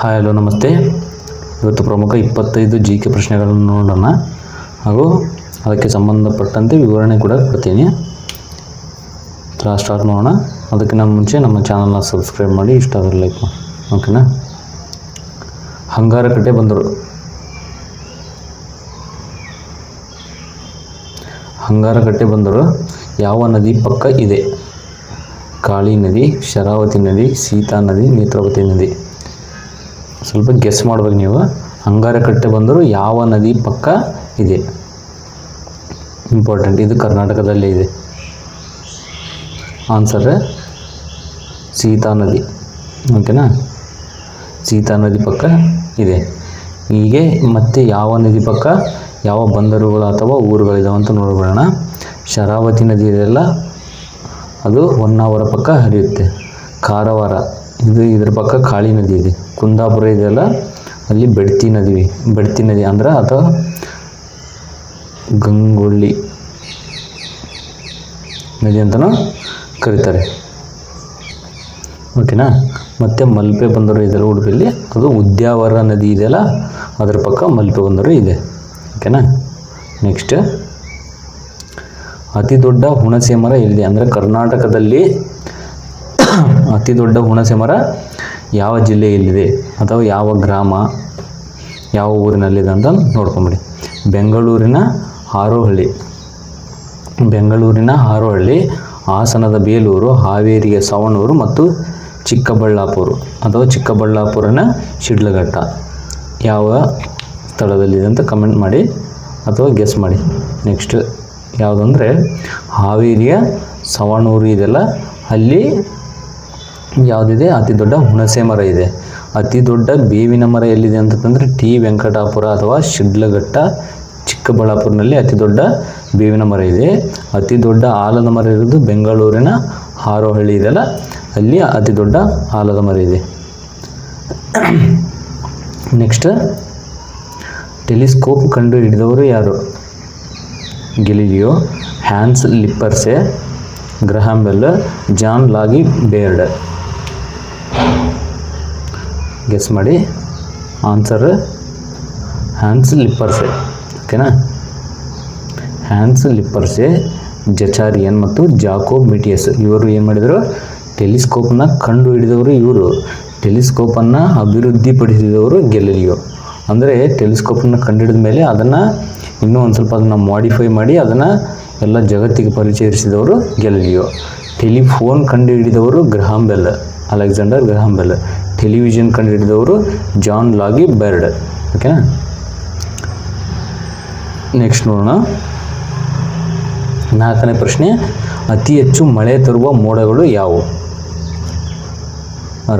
Hi hello ನಮಸ್ತೆ. ಇವತ್ತು ಪ್ರಮುಖ 25 GK ಪ್ರಶ್ನೆಗಳನ್ನು ನೋಡೋಣ ಹಾಗೂ ಅದಕ್ಕೆ ಸಂಬಂಧಪಟ್ಟಂತೆ ವಿವರಣೆ ಕೂಡ ಕೊಡ್ತೀನಿ. ಸ್ಟಾರ್ಟ್ ಮಾಡೋಣ. ಅದಕ್ಕಿಂತ ಮುಂಚೆ ನಮ್ಮ ಚಾನಲ್ನ ಸಬ್ಸ್ಕ್ರೈಬ್ ಮಾಡಿ, ಇಷ್ಟ ಆದರೆ ಲೈಕ್ ಮಾಡಿ, ಓಕೆನಾ. ಹಂಗಾರಕಟ್ಟೆ ಬಂದರು. ಹಂಗಾರಕಟ್ಟೆ ಬಂದರು ಯಾವ ನದಿ ಪಕ್ಕ ಇದೆ? ಕಾಳಿ ನದಿ, ಶರಾವತಿ ನದಿ, ಸೀತಾ ನದಿ, ನೇತ್ರಾವತಿ ನದಿ. ಸ್ವಲ್ಪ ಗೆಸ್ ಮಾಡ್ಬೇಕು ನೀವು. ಹಂಗಾರಕಟ್ಟೆ ಬಂದರು ಯಾವ ನದಿ ಪಕ್ಕ ಇದೆ? ಇಂಪಾರ್ಟೆಂಟ್, ಇದು ಕರ್ನಾಟಕದಲ್ಲೇ ಇದೆ. ಆನ್ಸರ್ ಸೀತಾ ನದಿ, ಓಕೆನಾ. ಸೀತಾ ನದಿ ಪಕ್ಕ ಇದೆ. ಹೀಗೆ ಮತ್ತೆ ಯಾವ ನದಿ ಪಕ್ಕ ಯಾವ ಬಂದರುಗಳು ಅಥವಾ ಊರುಗಳಿದಾವೆ ಅಂತ ನೋಡ್ಬಿಡೋಣ. ಶರಾವತಿ ನದಿ ಇದೆಲ್ಲ ಅದು ಹೊನ್ನಾವರ ಪಕ್ಕ ಹರಿಯುತ್ತೆ. ಕಾರವಾರ ಇದ್ರ ಪಕ್ಕ ಕಾಳಿ ನದಿ ಇದೆ. ಕುಂದಾಪುರ ಇದೆಯಲ್ಲ ಅಲ್ಲಿ ಬೆಡ್ತಿ ನದಿ ಅಂದ್ರೆ ಅಥವಾ ಗಂಗೊಳ್ಳಿ ನದಿ ಅಂತಲೂ ಕರೀತಾರೆ, ಓಕೆನಾ. ಮತ್ತು ಮಲ್ಪೆ ಬಂದರು ಇದೆಲ್ಲ ಉಡುಪಿಯಲ್ಲಿ, ಅದು ಉದ್ಯಾವರ ನದಿ ಇದೆಯಲ್ಲ ಅದರ ಪಕ್ಕ ಮಲ್ಪೆ ಬಂದರು ಇದೆ, ಓಕೆನಾ. ನೆಕ್ಸ್ಟ್, ಅತಿ ದೊಡ್ಡ ಹುಣಸೆ ಮರ ಎಲ್ಲಿದೆ? ಅಂದರೆ ಕರ್ನಾಟಕದಲ್ಲಿ ಅತಿ ದೊಡ್ಡ ಹುಣಸೆ ಮರ ಯಾವ ಜಿಲ್ಲೆಯಲ್ಲಿದೆ ಅಥವಾ ಯಾವ ಗ್ರಾಮ, ಯಾವ ಊರಿನಲ್ಲಿದೆ ಅಂತ ನೋಡ್ಕೊಂಬಿಡಿ. ಬೆಂಗಳೂರಿನ ಹಾರೋಹಳ್ಳಿ, ಹಾಸನದ ಬೇಲೂರು, ಹಾವೇರಿಯ ಸವಣೂರು ಮತ್ತು ಚಿಕ್ಕಬಳ್ಳಾಪುರನ ಶಿಡ್ಲಘಟ್ಟ ಯಾವ ಸ್ಥಳದಲ್ಲಿದೆ ಅಂತ ಕಮೆಂಟ್ ಮಾಡಿ ಅಥವಾ ಗೆಸ್ ಮಾಡಿ. ನೆಕ್ಸ್ಟ್ ಯಾವುದಂದರೆ ಹಾವೇರಿಯ ಸವಣೂರು ಇದೆಲ್ಲ ಅಲ್ಲಿ ಯಾವುದಿದೆ? ಅತಿ ದೊಡ್ಡ ಹುಣಸೆ ಮರ ಇದೆ. ಅತಿ ದೊಡ್ಡ ಬೇವಿನ ಮರ ಎಲ್ಲಿದೆ ಅಂತಂದರೆ ಟಿ ವೆಂಕಟಾಪುರ ಅಥವಾ ಶಿಡ್ಲಘಟ್ಟ, ಚಿಕ್ಕಬಳ್ಳಾಪುರನಲ್ಲಿ ಅತಿ ದೊಡ್ಡ ಬೇವಿನ ಮರ ಇದೆ. ಅತಿ ದೊಡ್ಡ ಆಲದ ಮರ ಇರೋದು ಬೆಂಗಳೂರಿನ ಹಾರೋಹಳ್ಳಿ ಇದೆಲ್ಲ ಅಲ್ಲಿ ಅತಿ ದೊಡ್ಡ ಆಲದ ಮರ ಇದೆ. ನೆಕ್ಸ್ಟ್, ಟೆಲಿಸ್ಕೋಪ್ ಕಂಡು ಹಿಡಿದವರು ಯಾರು? Galileo, Hans Lippershey, Graham Bell, John Logie Baird. Guess ಮಾಡಿ. ಆನ್ಸರ್ ಹ್ಯಾನ್ಸ್ ಲಿಪ್ಪರ್ಸೆ, ಓಕೆನಾ. ಹ್ಯಾನ್ಸ್ ಲಿಪ್ಪರ್ಸೆ, ಜಚಾರಿಯನ್ ಮತ್ತು ಜಾಕೋಬ್ ಮಿಟಿಯಸ್ ಇವರು ಏನು ಮಾಡಿದರು? ಟೆಲಿಸ್ಕೋಪ್ನ ಕಂಡು ಹಿಡಿದವರು ಇವರು. ಟೆಲಿಸ್ಕೋಪನ್ನು ಅಭಿವೃದ್ಧಿಪಡಿಸಿದವರು ಗೆಲಿಲಿಯೋ. ಅಂದರೆ ಟೆಲಿಸ್ಕೋಪನ್ನು ಕಂಡುಹಿಡಿದ ಮೇಲೆ ಅದನ್ನು ಇನ್ನೂ ಒಂದು ಸ್ವಲ್ಪ ಅದನ್ನು ಮಾಡಿಫೈ ಮಾಡಿ ಅದನ್ನು ಎಲ್ಲ ಜಗತ್ತಿಗೆ ಪರಿಚಯಿಸಿದವರು ಗೆಲಿಲಿಯೋ. ಟೆಲಿಫೋನ್ ಕಂಡುಹಿಡಿದವರು ಅಲೆಕ್ಸಾಂಡರ್ ಗ್ರಹಾಂ ಬೆಲ್. ಟೆಲಿವಿಷನ್ ಕಂಡುಹಿಡಿದವರು ಜಾನ್ ಲಾಗಿ ಬೆರ್ಡ್, ಓಕೆನಾ. ನೆಕ್ಸ್ಟ್ ನೋಡೋಣ. 4ನೇ ಪ್ರಶ್ನೆ, ಅತಿ ಹೆಚ್ಚು ಮಳೆ ತರುವ ಮೋಡಗಳು ಯಾವುವು?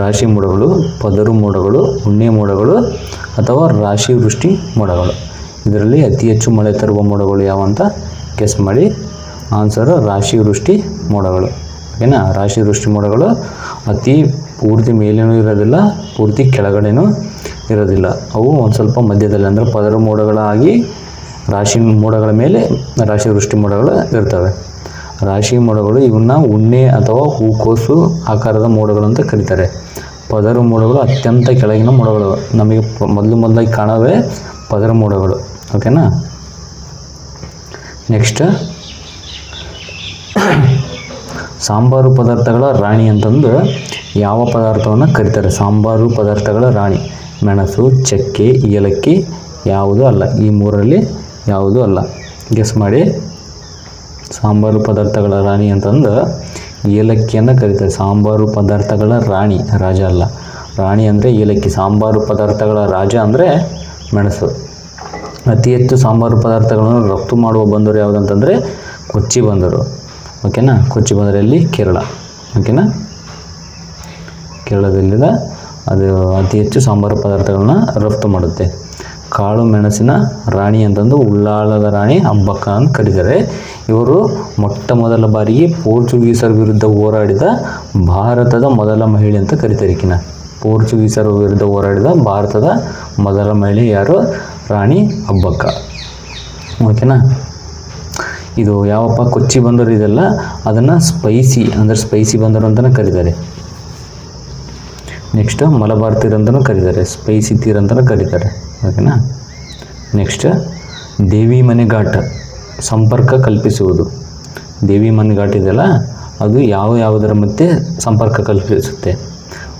ರಾಶಿ ಮೋಡಗಳು, ಪದರು ಮೋಡಗಳು, ಉಣ್ಣೆ ಮೋಡಗಳು ಅಥವಾ ರಾಶಿ ವೃಷ್ಟಿ ಮೋಡಗಳು. ಇದರಲ್ಲಿ ಅತಿ ಹೆಚ್ಚು ಮಳೆ ತರುವ ಮೋಡಗಳು ಯಾವ ಅಂತ ಗೆಸ್ ಮಾಡಿ. ಆನ್ಸರು ರಾಶಿ ವೃಷ್ಟಿ ಮೋಡಗಳು, ಓಕೆನಾ. ರಾಶಿ ವೃಷ್ಟಿ ಮೋಡಗಳು ಪೂರ್ತಿ ಮೇಲೇನೂ ಇರೋದಿಲ್ಲ, ಪೂರ್ತಿ ಕೆಳಗಡೆನೂ ಇರೋದಿಲ್ಲ. ಅವು ಒಂದು ಸ್ವಲ್ಪ ಮಧ್ಯದಲ್ಲಿ, ಅಂದರೆ ಪದರ ಮೋಡಗಳಾಗಿ ರಾಶಿ ಮೋಡಗಳ ಮೇಲೆ ರಾಶಿ ವೃಷ್ಟಿ ಮೋಡಗಳು ಇರ್ತವೆ. ರಾಶಿ ಮೋಡಗಳು ಇವನ್ನ ಉಣ್ಣೆ ಅಥವಾ ಹೂಕೋಸು ಆಕಾರದ ಮೋಡಗಳು ಅಂತ ಕರೀತಾರೆ. ಪದರ ಮೋಡಗಳು ಅತ್ಯಂತ ಕೆಳಗಿನ ಮೋಡಗಳು, ನಮಗೆ ಮೊದಲಾಗಿ ಕಾಣವೇ ಪದರ ಮೋಡಗಳು, ಓಕೆನಾ. ನೆಕ್ಸ್ಟ್, ಸಾಂಬಾರು ಪದಾರ್ಥಗಳ ರಾಣಿ ಅಂತಂದು ಯಾವ ಪದಾರ್ಥವನ್ನು ಕರೀತಾರೆ? ಸಾಂಬಾರು ಪದಾರ್ಥಗಳ ರಾಣಿ ಮೆಣಸು, ಚಕ್ಕೆ, ಏಲಕ್ಕಿ ಯಾವುದೂ ಅಲ್ಲ. ಈ ಮೂರರಲ್ಲಿ ಯಾವುದೂ ಅಲ್ಲ. ಗೆಸ್ ಮಾಡಿ. ಸಾಂಬಾರು ಪದಾರ್ಥಗಳ ರಾಣಿ ಅಂತಂದು ಏಲಕ್ಕಿಯನ್ನು ಕರೀತಾರೆ. ಸಾಂಬಾರು ಪದಾರ್ಥಗಳ ರಾಣಿ, ರಾಜ ಅಲ್ಲ. ರಾಣಿ ಅಂದರೆ ಏಲಕ್ಕಿ. ಸಾಂಬಾರು ಪದಾರ್ಥಗಳ ರಾಜ ಅಂದರೆ ಮೆಣಸು. ಅತಿ ಹೆಚ್ಚು ಸಾಂಬಾರು ಪದಾರ್ಥಗಳನ್ನು ರಫ್ತು ಮಾಡುವ ಬಂದರು ಯಾವುದಂತಂದರೆ ಕೊಚ್ಚಿ ಬಂದರು, ಓಕೆನಾ. ಕೊಚ್ಚಿ ಬಂದರಲ್ಲಿ ಕೇರಳ, ಓಕೆನಾ. ಕೇರಳದಲ್ಲಿದ ಅದು ಅತಿ ಹೆಚ್ಚು ಸಾಂಬಾರು ಪದಾರ್ಥಗಳನ್ನ ರಫ್ತು ಮಾಡುತ್ತೆ. ಕಾಳು ಮೆಣಸಿನ ರಾಣಿ ಅಂತಂದು ಉಳ್ಳಾಳದ ರಾಣಿ ಅಬ್ಬಕ್ಕ ಅಂತ ಕರೀತಾರೆ. ಇವರು ಮೊಟ್ಟ ಮೊದಲ ಬಾರಿಗೆ ಪೋರ್ಚುಗೀಸರ ವಿರುದ್ಧ ಹೋರಾಡಿದ ಭಾರತದ ಮೊದಲ ಮಹಿಳೆ ಅಂತ ಕರೀತಾರೆ. ಈಕಿನ ಪೋರ್ಚುಗೀಸರ ವಿರುದ್ಧ ಹೋರಾಡಿದ ಭಾರತದ ಮೊದಲ ಮಹಿಳೆ ಯಾರು? ರಾಣಿ ಅಬ್ಬಕ್ಕ, ಓಕೆನಾ. ಇದು ಯಾವಪ್ಪ ಕೊಚ್ಚಿ ಬಂದರು ಇದೆಲ್ಲ ಅದನ್ನು ಸ್ಪೈಸಿ ಬಂದರು ಅಂತಲೇ ಕರೀತಾರೆ. ನೆಕ್ಸ್ಟ್ ಮಲಬಾರ್ ತೀರ ಅಂತಲೂ ಕರೀತಾರೆ, ಸ್ಪೈಸಿ ತೀರ ಅಂತಲೂ ಕರೀತಾರೆ. ಓಕೆನಾ. ನೆಕ್ಸ್ಟ್ ದೇವಿ ಮನೆ ಘಾಟ್ ಸಂಪರ್ಕ ಕಲ್ಪಿಸುವುದು. ದೇವಿ ಮನೆ ಘಾಟ್ ಇದೆಯಲ್ಲ, ಅದು ಯಾವುದರ ಮಧ್ಯೆ ಸಂಪರ್ಕ ಕಲ್ಪಿಸುತ್ತೆ?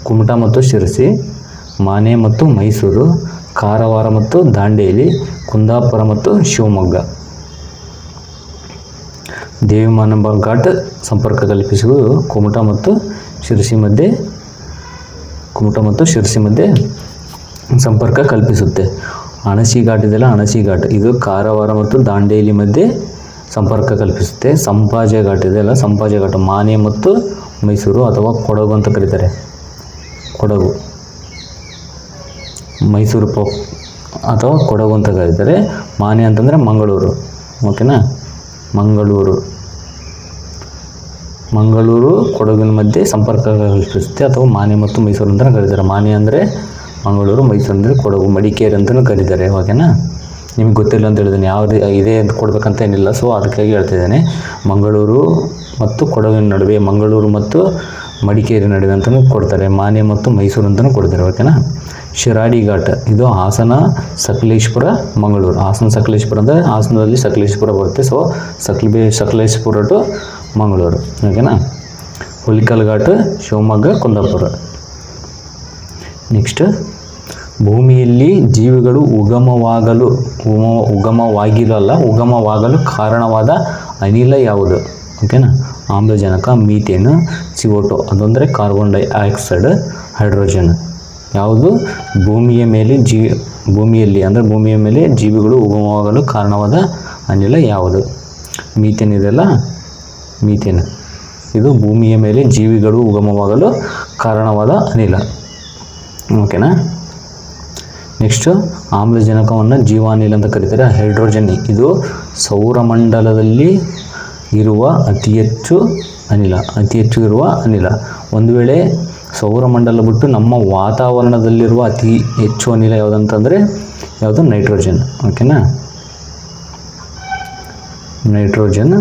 ಕುಮಟಾ ಮತ್ತು ಶಿರಸಿ, ಮಾನೆ ಮತ್ತು ಮೈಸೂರು, ಕಾರವಾರ ಮತ್ತು ದಾಂಡೇಲಿ, ಕುಂದಾಪುರ ಮತ್ತು ಶಿವಮೊಗ್ಗ. ದೇವಿ ಮನೆ ಘಾಟ್ ಸಂಪರ್ಕ ಕಲ್ಪಿಸುವುದು ಕುಮಟಾ ಮತ್ತು ಶಿರಸಿ ಮಧ್ಯೆ ಸಂಪರ್ಕ ಕಲ್ಪಿಸುತ್ತೆ. ಅಣಸಿ ಘಾಟ್ ಇದೆಯಲ್ಲ, ಅಣಸಿ ಘಾಟ್ ಇದು ಕಾರವಾರ ಮತ್ತು ದಾಂಡೇಲಿ ಮಧ್ಯೆ ಸಂಪರ್ಕ ಕಲ್ಪಿಸುತ್ತೆ. ಸಂಪಾಜೆ ಘಾಟ್ ಇದೆಯಲ್ಲ, ಸಂಪಾಜೆ ಘಾಟ್ ಮಾನೆ ಮತ್ತು ಮೈಸೂರು ಅಥವಾ ಕೊಡಗು ಅಂತ ಕರೀತಾರೆ. ಕೊಡಗು, ಮೈಸೂರು ಅಥವಾ ಕೊಡಗು ಅಂತ ಕರೀತಾರೆ. ಮಾನೆ ಅಂತಂದರೆ ಮಂಗಳೂರು. ಓಕೆನಾ. ಮಂಗಳೂರು ಕೊಡಗಿನ ಮಧ್ಯೆ ಸಂಪರ್ಕ ಕಲ್ಪಿಸುತ್ತೆ ಅಥವಾ ಮಾನೆ ಮತ್ತು ಮೈಸೂರು ಅಂತ ಕರೀತಾರೆ. ಮಾನೆ ಅಂದರೆ ಮಂಗಳೂರು, ಮೈಸೂರು ಅಂದರೆ ಕೊಡಗು, ಮಡಿಕೇರಿ ಅಂತಲೂ ಕರೀತಾರೆ. ಓಕೆನಾ. ನಿಮ್ಗೆ ಗೊತ್ತಿಲ್ಲ ಅಂತ ಹೇಳಿದ್ದೀನಿ, ಯಾವುದು ಇದೆ ಅಂತ ಕೊಡಬೇಕಂತ ಏನಿಲ್ಲ, ಸೊ ಅದಕ್ಕಾಗಿ ಹೇಳ್ತಿದ್ದೇನೆ. ಮಂಗಳೂರು ಮತ್ತು ಕೊಡಗಿನ ನಡುವೆ, ಮಂಗಳೂರು ಮತ್ತು ಮಡಿಕೇರಿ ನಡುವೆ ಅಂತಲೂ ಕೊಡ್ತಾರೆ. ಮಾನೆ ಮತ್ತು ಮೈಸೂರು ಅಂತಲೂ ಕೊಡ್ತಾರೆ. ಓಕೆನಾ. ಶಿರಾಡಿ ಘಾಟ್ ಇದು ಹಾಸನ, ಸಕಲೇಶಪುರ, ಮಂಗಳೂರು. ಹಾಸನ ಸಕಲೇಶಪುರ ಅಂದರೆ ಹಾಸನದಲ್ಲಿ ಸಕಲೇಶಪುರ ಬರುತ್ತೆ, ಸೊ ಸಕಲೇಶಪುರ ಟು ಮಂಗಳೂರು. ಓಕೆನಾ. ಹುಲಿಕಲ್ ಘಾಟ್ ಶಿವಮೊಗ್ಗ, ಕುಂದಾಪುರ. ನೆಕ್ಸ್ಟ್ ಭೂಮಿಯಲ್ಲಿ ಜೀವಿಗಳು ಉಗಮವಾಗಲು ಕಾರಣವಾದ ಅನಿಲ ಯಾವುದು? ಓಕೆನಾ. ಆಮ್ಲಜನಕ, ಮೀಥೇನ್, CO2 ಅದಂದರೆ ಕಾರ್ಬನ್ ಡೈಆಕ್ಸೈಡ್, ಹೈಡ್ರೋಜನ್. ಯಾವುದು ಭೂಮಿಯ ಮೇಲೆ ಜೀವಿಗಳು ಉಗಮವಾಗಲು ಕಾರಣವಾದ ಅನಿಲ ಯಾವುದು? ಮೀಥೇನ್ ಇದೆಯಲ್ಲ, ಮೀಥೇನ್ ಇದು ಭೂಮಿಯ ಮೇಲೆ ಜೀವಿಗಳು ಉಗಮವಾಗಲು ಕಾರಣವಾದ ಅನಿಲ. ಓಕೆನಾ. ನೆಕ್ಸ್ಟ್ ಆಮ್ಲಜನಕವನ್ನು ಜೀವಾನಿಲ ಅಂತ ಕರೀತಾರೆ. ಹೈಡ್ರೋಜನ್ ಇದು ಸೌರಮಂಡಲದಲ್ಲಿ ಇರುವ ಅತಿ ಹೆಚ್ಚು ಇರುವ ಅನಿಲ. ಒಂದು ವೇಳೆ ಸೌರಮಂಡಲ ಬಿಟ್ಟು ನಮ್ಮ ವಾತಾವರಣದಲ್ಲಿರುವ ಅತಿ ಹೆಚ್ಚು ಅನಿಲ ಯಾವುದಂತಂದರೆ ಯಾವುದು? ನೈಟ್ರೋಜನ್. ಓಕೆನಾ. ನೈಟ್ರೋಜನ್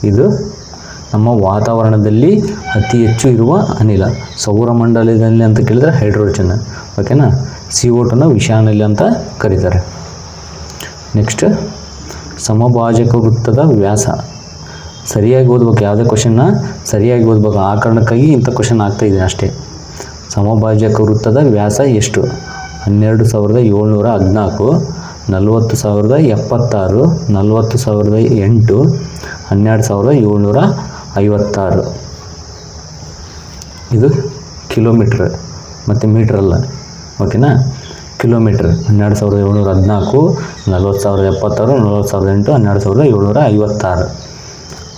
ಇದು ನಮ್ಮ ವಾತಾವರಣದಲ್ಲಿ ಅತಿ ಹೆಚ್ಚು ಇರುವ ಅನಿಲ. ಸೌರಮಂಡಲದಲ್ಲಿ ಅಂತ ಕೇಳಿದರೆ ಹೈಡ್ರೋಜನ್. ಓಕೆನಾ. CO2 ವಿಷಾನಿಲ ಅಂತ ಕರೀತಾರೆ. ನೆಕ್ಸ್ಟ್ ಸಮಭಾಜಕ ವೃತ್ತದ ವ್ಯಾಸ. ಸರಿಯಾಗಿ ಓದ್ಬೇಕು, ಯಾವುದೇ ಕ್ವಶನ್ನ ಸರಿಯಾಗಿ ಓದ್ಬೇಕು. ಆ ಕಾರಣಕ್ಕಾಗಿ ಇಂಥ ಕ್ವಶನ್ ಆಗ್ತಾಯಿದ್ದೀನಿ ಅಷ್ಟೇ. ಸಮಭಾಜಕ ವೃತ್ತದ ವ್ಯಾಸ ಎಷ್ಟು? 12,714, 40,076, 40,008, 12,756. ಇದು ಕಿಲೋಮೀಟ್ರ್ ಮತ್ತು ಮೀಟ್ರಲ್ಲ. ಓಕೆನಾ. ಕಿಲೋಮೀಟ್ರ್ 12,714, 40,076, 40,008, 12,756.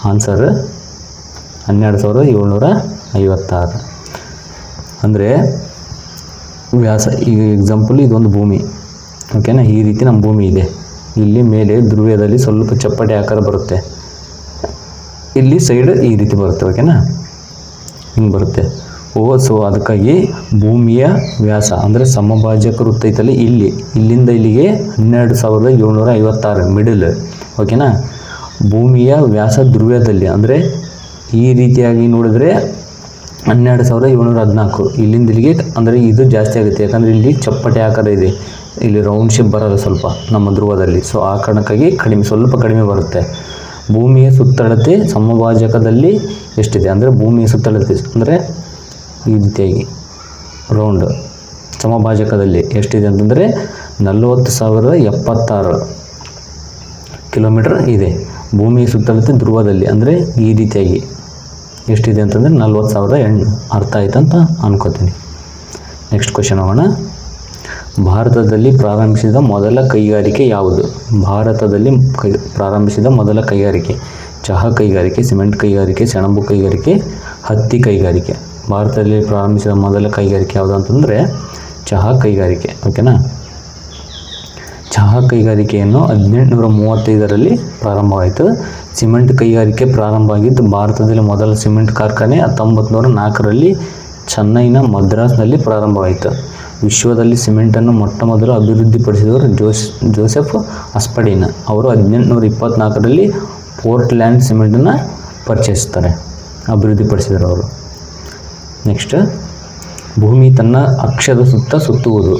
ಆನ್ಸರ್ 12,756. ಅಂದರೆ ವ್ಯಾಸ. ಈಗ ಎಕ್ಸಾಂಪಲ್ ಇದೊಂದು ಭೂಮಿ. ಓಕೆನಾ. ಈ ರೀತಿ ನಮ್ಮ ಭೂಮಿ ಇದೆ. ಇಲ್ಲಿ ಮೇಲೆ ಧ್ರುವದಲ್ಲಿ ಸ್ವಲ್ಪ ಚಪ್ಪಟೆ ಆಕಾರ ಬರುತ್ತೆ, ಇಲ್ಲಿ ಸೈಡ್ ಈ ರೀತಿ ಬರುತ್ತೆ. ಓಕೆನಾ. ಹಿಂಗೆ ಬರುತ್ತೆ. ಸೊ ಅದಕ್ಕಾಗಿ ಭೂಮಿಯ ವ್ಯಾಸ ಅಂದರೆ ಸಮಭಾಜಕ ವೃತ್ತ ಐತಲ್ಲಿ, ಇಲ್ಲಿಂದ ಇಲ್ಲಿಗೆ 12,756 ಮಿಡಲ್. ಓಕೆನಾ. ಭೂಮಿಯ ವ್ಯಾಸ ಧ್ರುವದಲ್ಲಿ ಅಂದರೆ ಈ ರೀತಿಯಾಗಿ ನೋಡಿದ್ರೆ 12,714, ಇಲ್ಲಿಂದ ಇಲ್ಲಿಗೆ ಅಂದರೆ ಇದು ಜಾಸ್ತಿ ಆಗುತ್ತೆ. ಯಾಕಂದರೆ ಇಲ್ಲಿ ಚಪ್ಪಟೆ ಆಕಾರ ಇದೆ, ಇಲ್ಲಿ ರೌಂಡ್ ಶೇಪ್ ಬರೋದು ಸ್ವಲ್ಪ ನಮ್ಮ ಧ್ರುವದಲ್ಲಿ. ಸೊ ಆ ಕಾರಣಕ್ಕಾಗಿ ಸ್ವಲ್ಪ ಕಡಿಮೆ ಬರುತ್ತೆ. ಭೂಮಿಯ ಸುತ್ತಳತೆ ಸಮಭಾಜಕದಲ್ಲಿ ಎಷ್ಟಿದೆ ಅಂದರೆ ಭೂಮಿಯ ಸುತ್ತಳತೆ ಅಂದರೆ ಈ ರೀತಿಯಾಗಿ ರೌಂಡ್ ಸಮಭಾಜಕದಲ್ಲಿ ಎಷ್ಟಿದೆ ಅಂತಂದರೆ 40,076 ಕಿಲೋಮೀಟರ್ ಇದೆ. ಭೂಮಿಯ ಸುತ್ತಳತೆ ಧ್ರುವದಲ್ಲಿ ಅಂದರೆ ಈ ರೀತಿಯಾಗಿ ಎಷ್ಟಿದೆ ಅಂತಂದರೆ 40,008. ಅರ್ಥ ಆಯ್ತು ಅಂತ ಅನ್ಕೋತೀನಿ. ನೆಕ್ಸ್ಟ್ ಕ್ವಶನ್ ಹೋಗೋಣ. ಭಾರತದಲ್ಲಿ ಪ್ರಾರಂಭಿಸಿದ ಮೊದಲ ಕೈಗಾರಿಕೆ ಯಾವುದು? ಭಾರತದಲ್ಲಿ ಪ್ರಾರಂಭಿಸಿದ ಮೊದಲ ಕೈಗಾರಿಕೆ ಚಹಾ ಕೈಗಾರಿಕೆ, ಸಿಮೆಂಟ್ ಕೈಗಾರಿಕೆ, ಸೆಣಬು ಕೈಗಾರಿಕೆ, ಹತ್ತಿ ಕೈಗಾರಿಕೆ. ಭಾರತದಲ್ಲಿ ಪ್ರಾರಂಭಿಸಿದ ಮೊದಲ ಕೈಗಾರಿಕೆ ಯಾವುದು ಅಂತಂದರೆ ಚಹಾ ಕೈಗಾರಿಕೆ. ಓಕೆನಾ. ಚಹಾ ಕೈಗಾರಿಕೆಯನ್ನು 1835ರಲ್ಲಿ ಪ್ರಾರಂಭವಾಯಿತು. ಸಿಮೆಂಟ್ ಕೈಗಾರಿಕೆ ಪ್ರಾರಂಭ ಆಗಿದ್ದು ಭಾರತದಲ್ಲಿ ಮೊದಲ ಸಿಮೆಂಟ್ ಕಾರ್ಖಾನೆ 1904ರಲ್ಲಿ ಚೆನ್ನೈನ ಮದ್ರಾಸ್ನಲ್ಲಿ ಪ್ರಾರಂಭವಾಯಿತು. ವಿಶ್ವದಲ್ಲಿ ಸಿಮೆಂಟನ್ನು ಮೊಟ್ಟಮೊದಲು ಅಭಿವೃದ್ಧಿಪಡಿಸಿದವರು ಜೋಸೆಫ್ ಅಸ್ಪಡಿನ್. ಅವರು 1824ರಲ್ಲಿ ಪೋರ್ಟ್ಲ್ಯಾಂಡ್ ಸಿಮೆಂಟನ್ನು ಪರಿಚಯಿಸ್ತಾರೆ, ಅಭಿವೃದ್ಧಿಪಡಿಸಿದರು ಅವರು. ನೆಕ್ಸ್ಟ್ ಭೂಮಿ ತನ್ನ ಅಕ್ಷದ ಸುತ್ತ ಸುತ್ತುವುದು.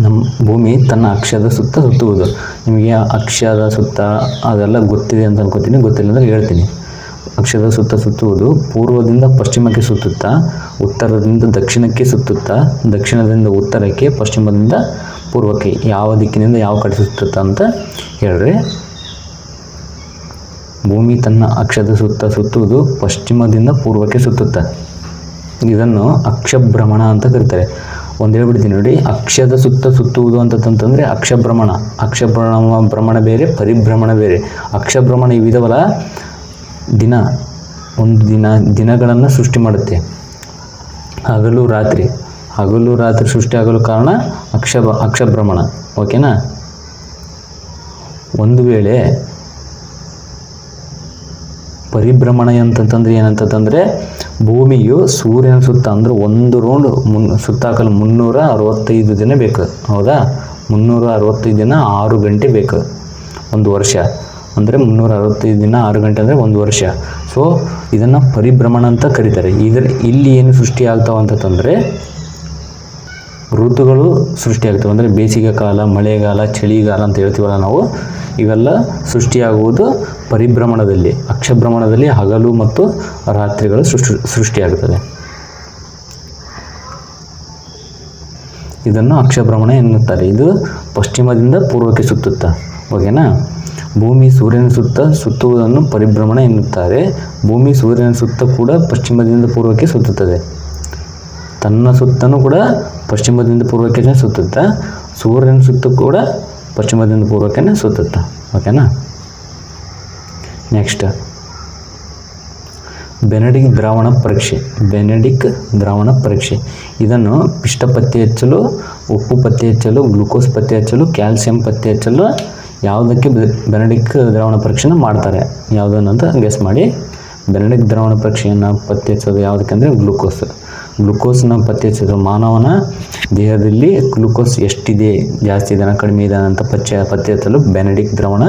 ನಮ್ಮ ಭೂಮಿ ತನ್ನ ಅಕ್ಷದ ಸುತ್ತ ಸುತ್ತುವುದು. ನಿಮಗೆ ಅಕ್ಷದ ಸುತ್ತ ಅದೆಲ್ಲ ಗೊತ್ತಿದೆ ಅಂತ ಅನ್ಕೋತೀನಿ, ಗೊತ್ತಿಲ್ಲ ಅಂದರೆ ಹೇಳ್ತೀನಿ. ಅಕ್ಷದ ಸುತ್ತ ಸುತ್ತುವುದು ಪೂರ್ವದಿಂದ ಪಶ್ಚಿಮಕ್ಕೆ ಸುತ್ತುತ್ತಾ, ಉತ್ತರದಿಂದ ದಕ್ಷಿಣಕ್ಕೆ ಸುತ್ತುತ್ತಾ, ದಕ್ಷಿಣದಿಂದ ಉತ್ತರಕ್ಕೆ, ಪಶ್ಚಿಮದಿಂದ ಪೂರ್ವಕ್ಕೆ, ಯಾವ ದಿಕ್ಕಿನಿಂದ ಯಾವ ಕಡೆ ಸುತ್ತುತ್ತಾ ಅಂತ ಹೇಳ್ರಿ. ಭೂಮಿ ತನ್ನ ಅಕ್ಷದ ಸುತ್ತ ಸುತ್ತುವುದು ಪಶ್ಚಿಮದಿಂದ ಪೂರ್ವಕ್ಕೆ ಸುತ್ತುತ್ತಾ. ಇದನ್ನು ಅಕ್ಷಭ್ರಮಣ ಅಂತ ಕರೀತಾರೆ. ಒಂದು ಹೇಳ್ಬಿಡ್ತೀನಿ ನೋಡಿ, ಅಕ್ಷದ ಸುತ್ತ ಸುತ್ತುವುದು ಅಂತಂತಂದರೆ ಭ್ರಮಣ ಬೇರೆ, ಪರಿಭ್ರಮಣ ಬೇರೆ. ಅಕ್ಷಭ್ರಮಣ ಇವಿದವಲ್ಲ, ದಿನಗಳನ್ನು ಸೃಷ್ಟಿ ಮಾಡುತ್ತೆ. ಹಗಲು ರಾತ್ರಿ ಸೃಷ್ಟಿ ಆಗಲು ಕಾರಣ ಅಕ್ಷಭ್ರಮಣ. ಓಕೆನಾ. ಒಂದು ವೇಳೆ ಪರಿಭ್ರಮಣ ಅಂತಂತಂದ್ರೆ ಏನಂತಂದರೆ, ಭೂಮಿಯು ಸೂರ್ಯನ ಸುತ್ತ ಅಂದರೆ ಒಂದು ರೌಂಡ್ ಸುತ್ತಾಕಲು 365 ದಿನ ಬೇಕು. ಹೌದಾ, 365 ದಿನ 6 ಗಂಟೆ ಬೇಕು. ಒಂದು ವರ್ಷ ಅಂದರೆ 365 ದಿನ 6 ಗಂಟೆ ಅಂದರೆ ಒಂದು ವರ್ಷ. ಸೊ ಇದನ್ನು ಪರಿಭ್ರಮಣ ಅಂತ ಕರೀತಾರೆ. ಇಲ್ಲಿ ಏನು ಸೃಷ್ಟಿ ಆಗ್ತಾವ ಅಂತಂದರೆ ಋತುಗಳು ಸೃಷ್ಟಿಯಾಗ್ತವೆ. ಅಂದರೆ ಬೇಸಿಗೆ ಕಾಲ, ಮಳೆಗಾಲ, ಚಳಿಗಾಲ ಅಂತ ಹೇಳ್ತೀವಲ್ಲ ನಾವು, ಇವೆಲ್ಲ ಸೃಷ್ಟಿಯಾಗುವುದು ಪರಿಭ್ರಮಣದಲ್ಲಿ. ಅಕ್ಷಭ್ರಮಣದಲ್ಲಿ ಹಗಲು ಮತ್ತು ರಾತ್ರಿಗಳು ಸೃಷ್ಟಿಯಾಗುತ್ತದೆ. ಇದನ್ನು ಅಕ್ಷಭ್ರಮಣ ಎನ್ನುತ್ತಾರೆ. ಇದು ಪಶ್ಚಿಮದಿಂದ ಪೂರ್ವಕ್ಕೆ ಸುತ್ತುತ್ತಾ. ಓಕೆನಾ. ಭೂಮಿ ಸೂರ್ಯನ ಸುತ್ತ ಸುತ್ತುವುದನ್ನು ಪರಿಭ್ರಮಣ ಎನ್ನುತ್ತಾರೆ. ಭೂಮಿ ಸೂರ್ಯನ ಸುತ್ತ ಕೂಡ ಪಶ್ಚಿಮದಿಂದ ಪೂರ್ವಕ್ಕೆ ಸುತ್ತುತ್ತದೆ. ತನ್ನ ಸುತ್ತನೂ ಕೂಡ ಪಶ್ಚಿಮದಿಂದ ಪೂರ್ವಕ್ಕೆ ಸುತ್ತುತ್ತಾ, ಸೂರ್ಯನ ಸುತ್ತ ಕೂಡ ಪಶ್ಚಿಮದಿಂದ ಪೂರ್ವಕ್ಕೆ ಸುತ್ತುತ್ತಾ. ಓಕೆನಾ. ನೆಕ್ಸ್ಟ್, ಬೆನೆಡಿಕ್ ದ್ರಾವಣ ಪರೀಕ್ಷೆ. ಇದನ್ನು ಪಿಷ್ಟ ಪತ್ತೆ ಹಚ್ಚಲು, ಉಪ್ಪು ಪತ್ತೆ ಹಚ್ಚಲು, ಗ್ಲುಕೋಸ್ ಪತ್ತೆ ಹಚ್ಚಲು, ಕ್ಯಾಲ್ಸಿಯಂ ಪತ್ತೆ ಹಚ್ಚಲು ಯಾವುದಕ್ಕೆ ಬೆನೆಡಿಕ್ ದ್ರಾವಣ ಪರೀಕ್ಷೆನ ಮಾಡ್ತಾರೆ. ಯಾವುದನ್ನಂತ ಗೆಸ್ ಮಾಡಿ. ಬೆನೆಡಿಕ್ ದ್ರಾವಣ ಪರೀಕ್ಷೆಯನ್ನು ಪತ್ತೆ ಹಚ್ಚೋದು ಯಾವುದಕ್ಕೆ ಅಂದರೆ ಗ್ಲುಕೋಸ್ನ ಪತ್ತೆ ಹಚ್ಚೋದು. ಮಾನವನ ದೇಹದಲ್ಲಿ ಗ್ಲುಕೋಸ್ ಎಷ್ಟಿದೆ, ಜಾಸ್ತಿ ಇದೆನಾ ಕಡಿಮೆ ಇದೆ ಅಂತ ಪತ್ತೆ ಹಚ್ಚಲು ಬೆನೆಡಿಕ್ ದ್ರಾವಣ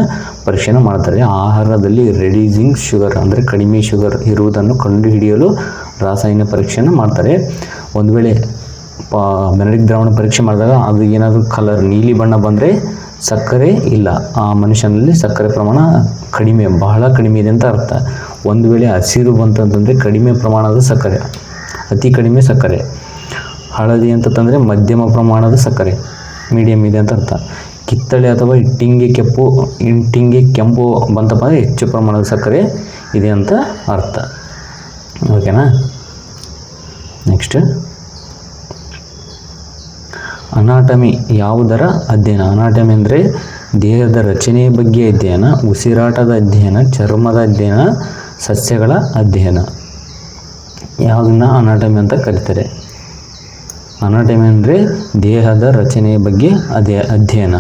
ಪರೀಕ್ಷೆಯನ್ನು ಮಾಡ್ತಾರೆ. ಆಹಾರದಲ್ಲಿ ರೆಡ್ಯೂಸಿಂಗ್ ಶುಗರ್ ಅಂದರೆ ಕಡಿಮೆ ಶುಗರ್ ಇರುವುದನ್ನು ಕಂಡುಹಿಡಿಯಲು ರಾಸಾಯನಿಕ ಪರೀಕ್ಷೆಯನ್ನು ಮಾಡ್ತಾರೆ. ಒಂದು ವೇಳೆ ಬೆನೆಡಿಕ್ ದ್ರಾವಣ ಪರೀಕ್ಷೆ ಮಾಡಿದಾಗ ಅದು ಏನಾದರೂ ಕಲರ್ ನೀಲಿ ಬಣ್ಣ ಬಂದರೆ ಸಕ್ಕರೆ ಇಲ್ಲ, ಆ ಮನುಷ್ಯನಲ್ಲಿ ಸಕ್ಕರೆ ಪ್ರಮಾಣ ಕಡಿಮೆ, ಬಹಳ ಕಡಿಮೆ ಇದೆ ಅಂತ ಅರ್ಥ. ಒಂದು ವೇಳೆ ಹಸಿರು ಬಂತಂತಂದರೆ ಕಡಿಮೆ ಪ್ರಮಾಣದ ಸಕ್ಕರೆ, ಅತಿ ಕಡಿಮೆ ಸಕ್ಕರೆ. ಹಳದಿ ಅಂತಂದರೆ ಮಧ್ಯಮ ಪ್ರಮಾಣದ ಸಕ್ಕರೆ, ಮೀಡಿಯಮ್ ಇದೆ ಅಂತ ಅರ್ಥ. ಕಿತ್ತಳೆ ಅಥವಾ ಇಂಟಿಂಗೆ ಕೆಂಪು ಬಂತಪ್ಪ ಅಂದರೆ ಹೆಚ್ಚು ಪ್ರಮಾಣದ ಸಕ್ಕರೆ ಇದೆ ಅಂತ ಅರ್ಥ. ಓಕೆನಾ. ನೆಕ್ಸ್ಟ್, ಅನಾಟಮಿ ಯಾವುದರ ಅಧ್ಯಯನ. ಅನಾಟಮಿ ಅಂದರೆ ದೇಹದ ರಚನೆಯ ಬಗ್ಗೆ ಅಧ್ಯಯನ, ಉಸಿರಾಟದ ಅಧ್ಯಯನ, ಚರ್ಮದ ಅಧ್ಯಯನ, ಸಸ್ಯಗಳ ಅಧ್ಯಯನ. ಯಾವುದನ್ನು ಅನಾಟಮಿ ಅಂತ ಕರೀತಾರೆ. ಅನಾಟಮಿ ಅಂದರೆ ದೇಹದ ರಚನೆಯ ಬಗ್ಗೆ ಅಧ್ಯಯನ.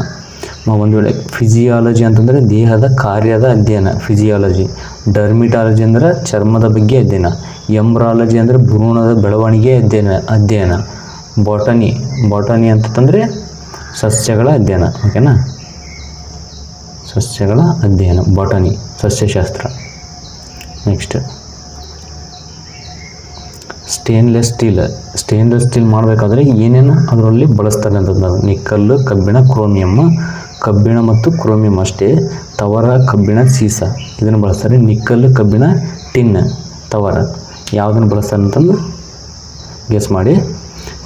ಒಂದು ವೇಳೆ ಫಿಸಿಯಾಲಜಿ ಅಂತಂದರೆ ದೇಹದ ಕಾರ್ಯದ ಅಧ್ಯಯನ, ಫಿಸಿಯಾಲಜಿ. ಡರ್ಮಿಟಾಲಜಿ ಅಂದರೆ ಚರ್ಮದ ಬಗ್ಗೆ ಅಧ್ಯಯನ. ಎಂಬ್ರಾಲಜಿ ಅಂದರೆ ಭ್ರೂಣದ ಬೆಳವಣಿಗೆ ಅಧ್ಯಯನ. ಬಾಟನಿ ಅಂತಂದರೆ ಸಸ್ಯಗಳ ಅಧ್ಯಯನ. ಓಕೆನಾ. ಸಸ್ಯಗಳ ಅಧ್ಯಯನ, ಬಾಟನಿ, ಸಸ್ಯಶಾಸ್ತ್ರ. ನೆಕ್ಸ್ಟ್, ಸ್ಟೇನ್ಲೆಸ್ ಸ್ಟೀಲ್ ಮಾಡಬೇಕಾದ್ರೆ ಏನೇನು ಅದರಲ್ಲಿ ಬಳಸ್ತಾರೆ ಅಂತಂದ್ರೆ ನಿಕ್ಕಲ್ಲು, ಕಬ್ಬಿಣ, ಕಬ್ಬಿಣ ಮತ್ತು ಕ್ರೋಮಿಯಂ ಅಷ್ಟೇ. ತವರ, ಕಬ್ಬಿಣ, ಸೀಸ ಇದನ್ನು ಬಳಸ್ತಾರೆ. ನಿಕ್ಕಲ್ಲು, ಕಬ್ಬಿಣ, ಟಿನ್, ತವರ ಯಾವುದನ್ನು ಬಳಸ್ತಾರೆ ಅಂತಂದು ಗೆಸ್ ಮಾಡಿ.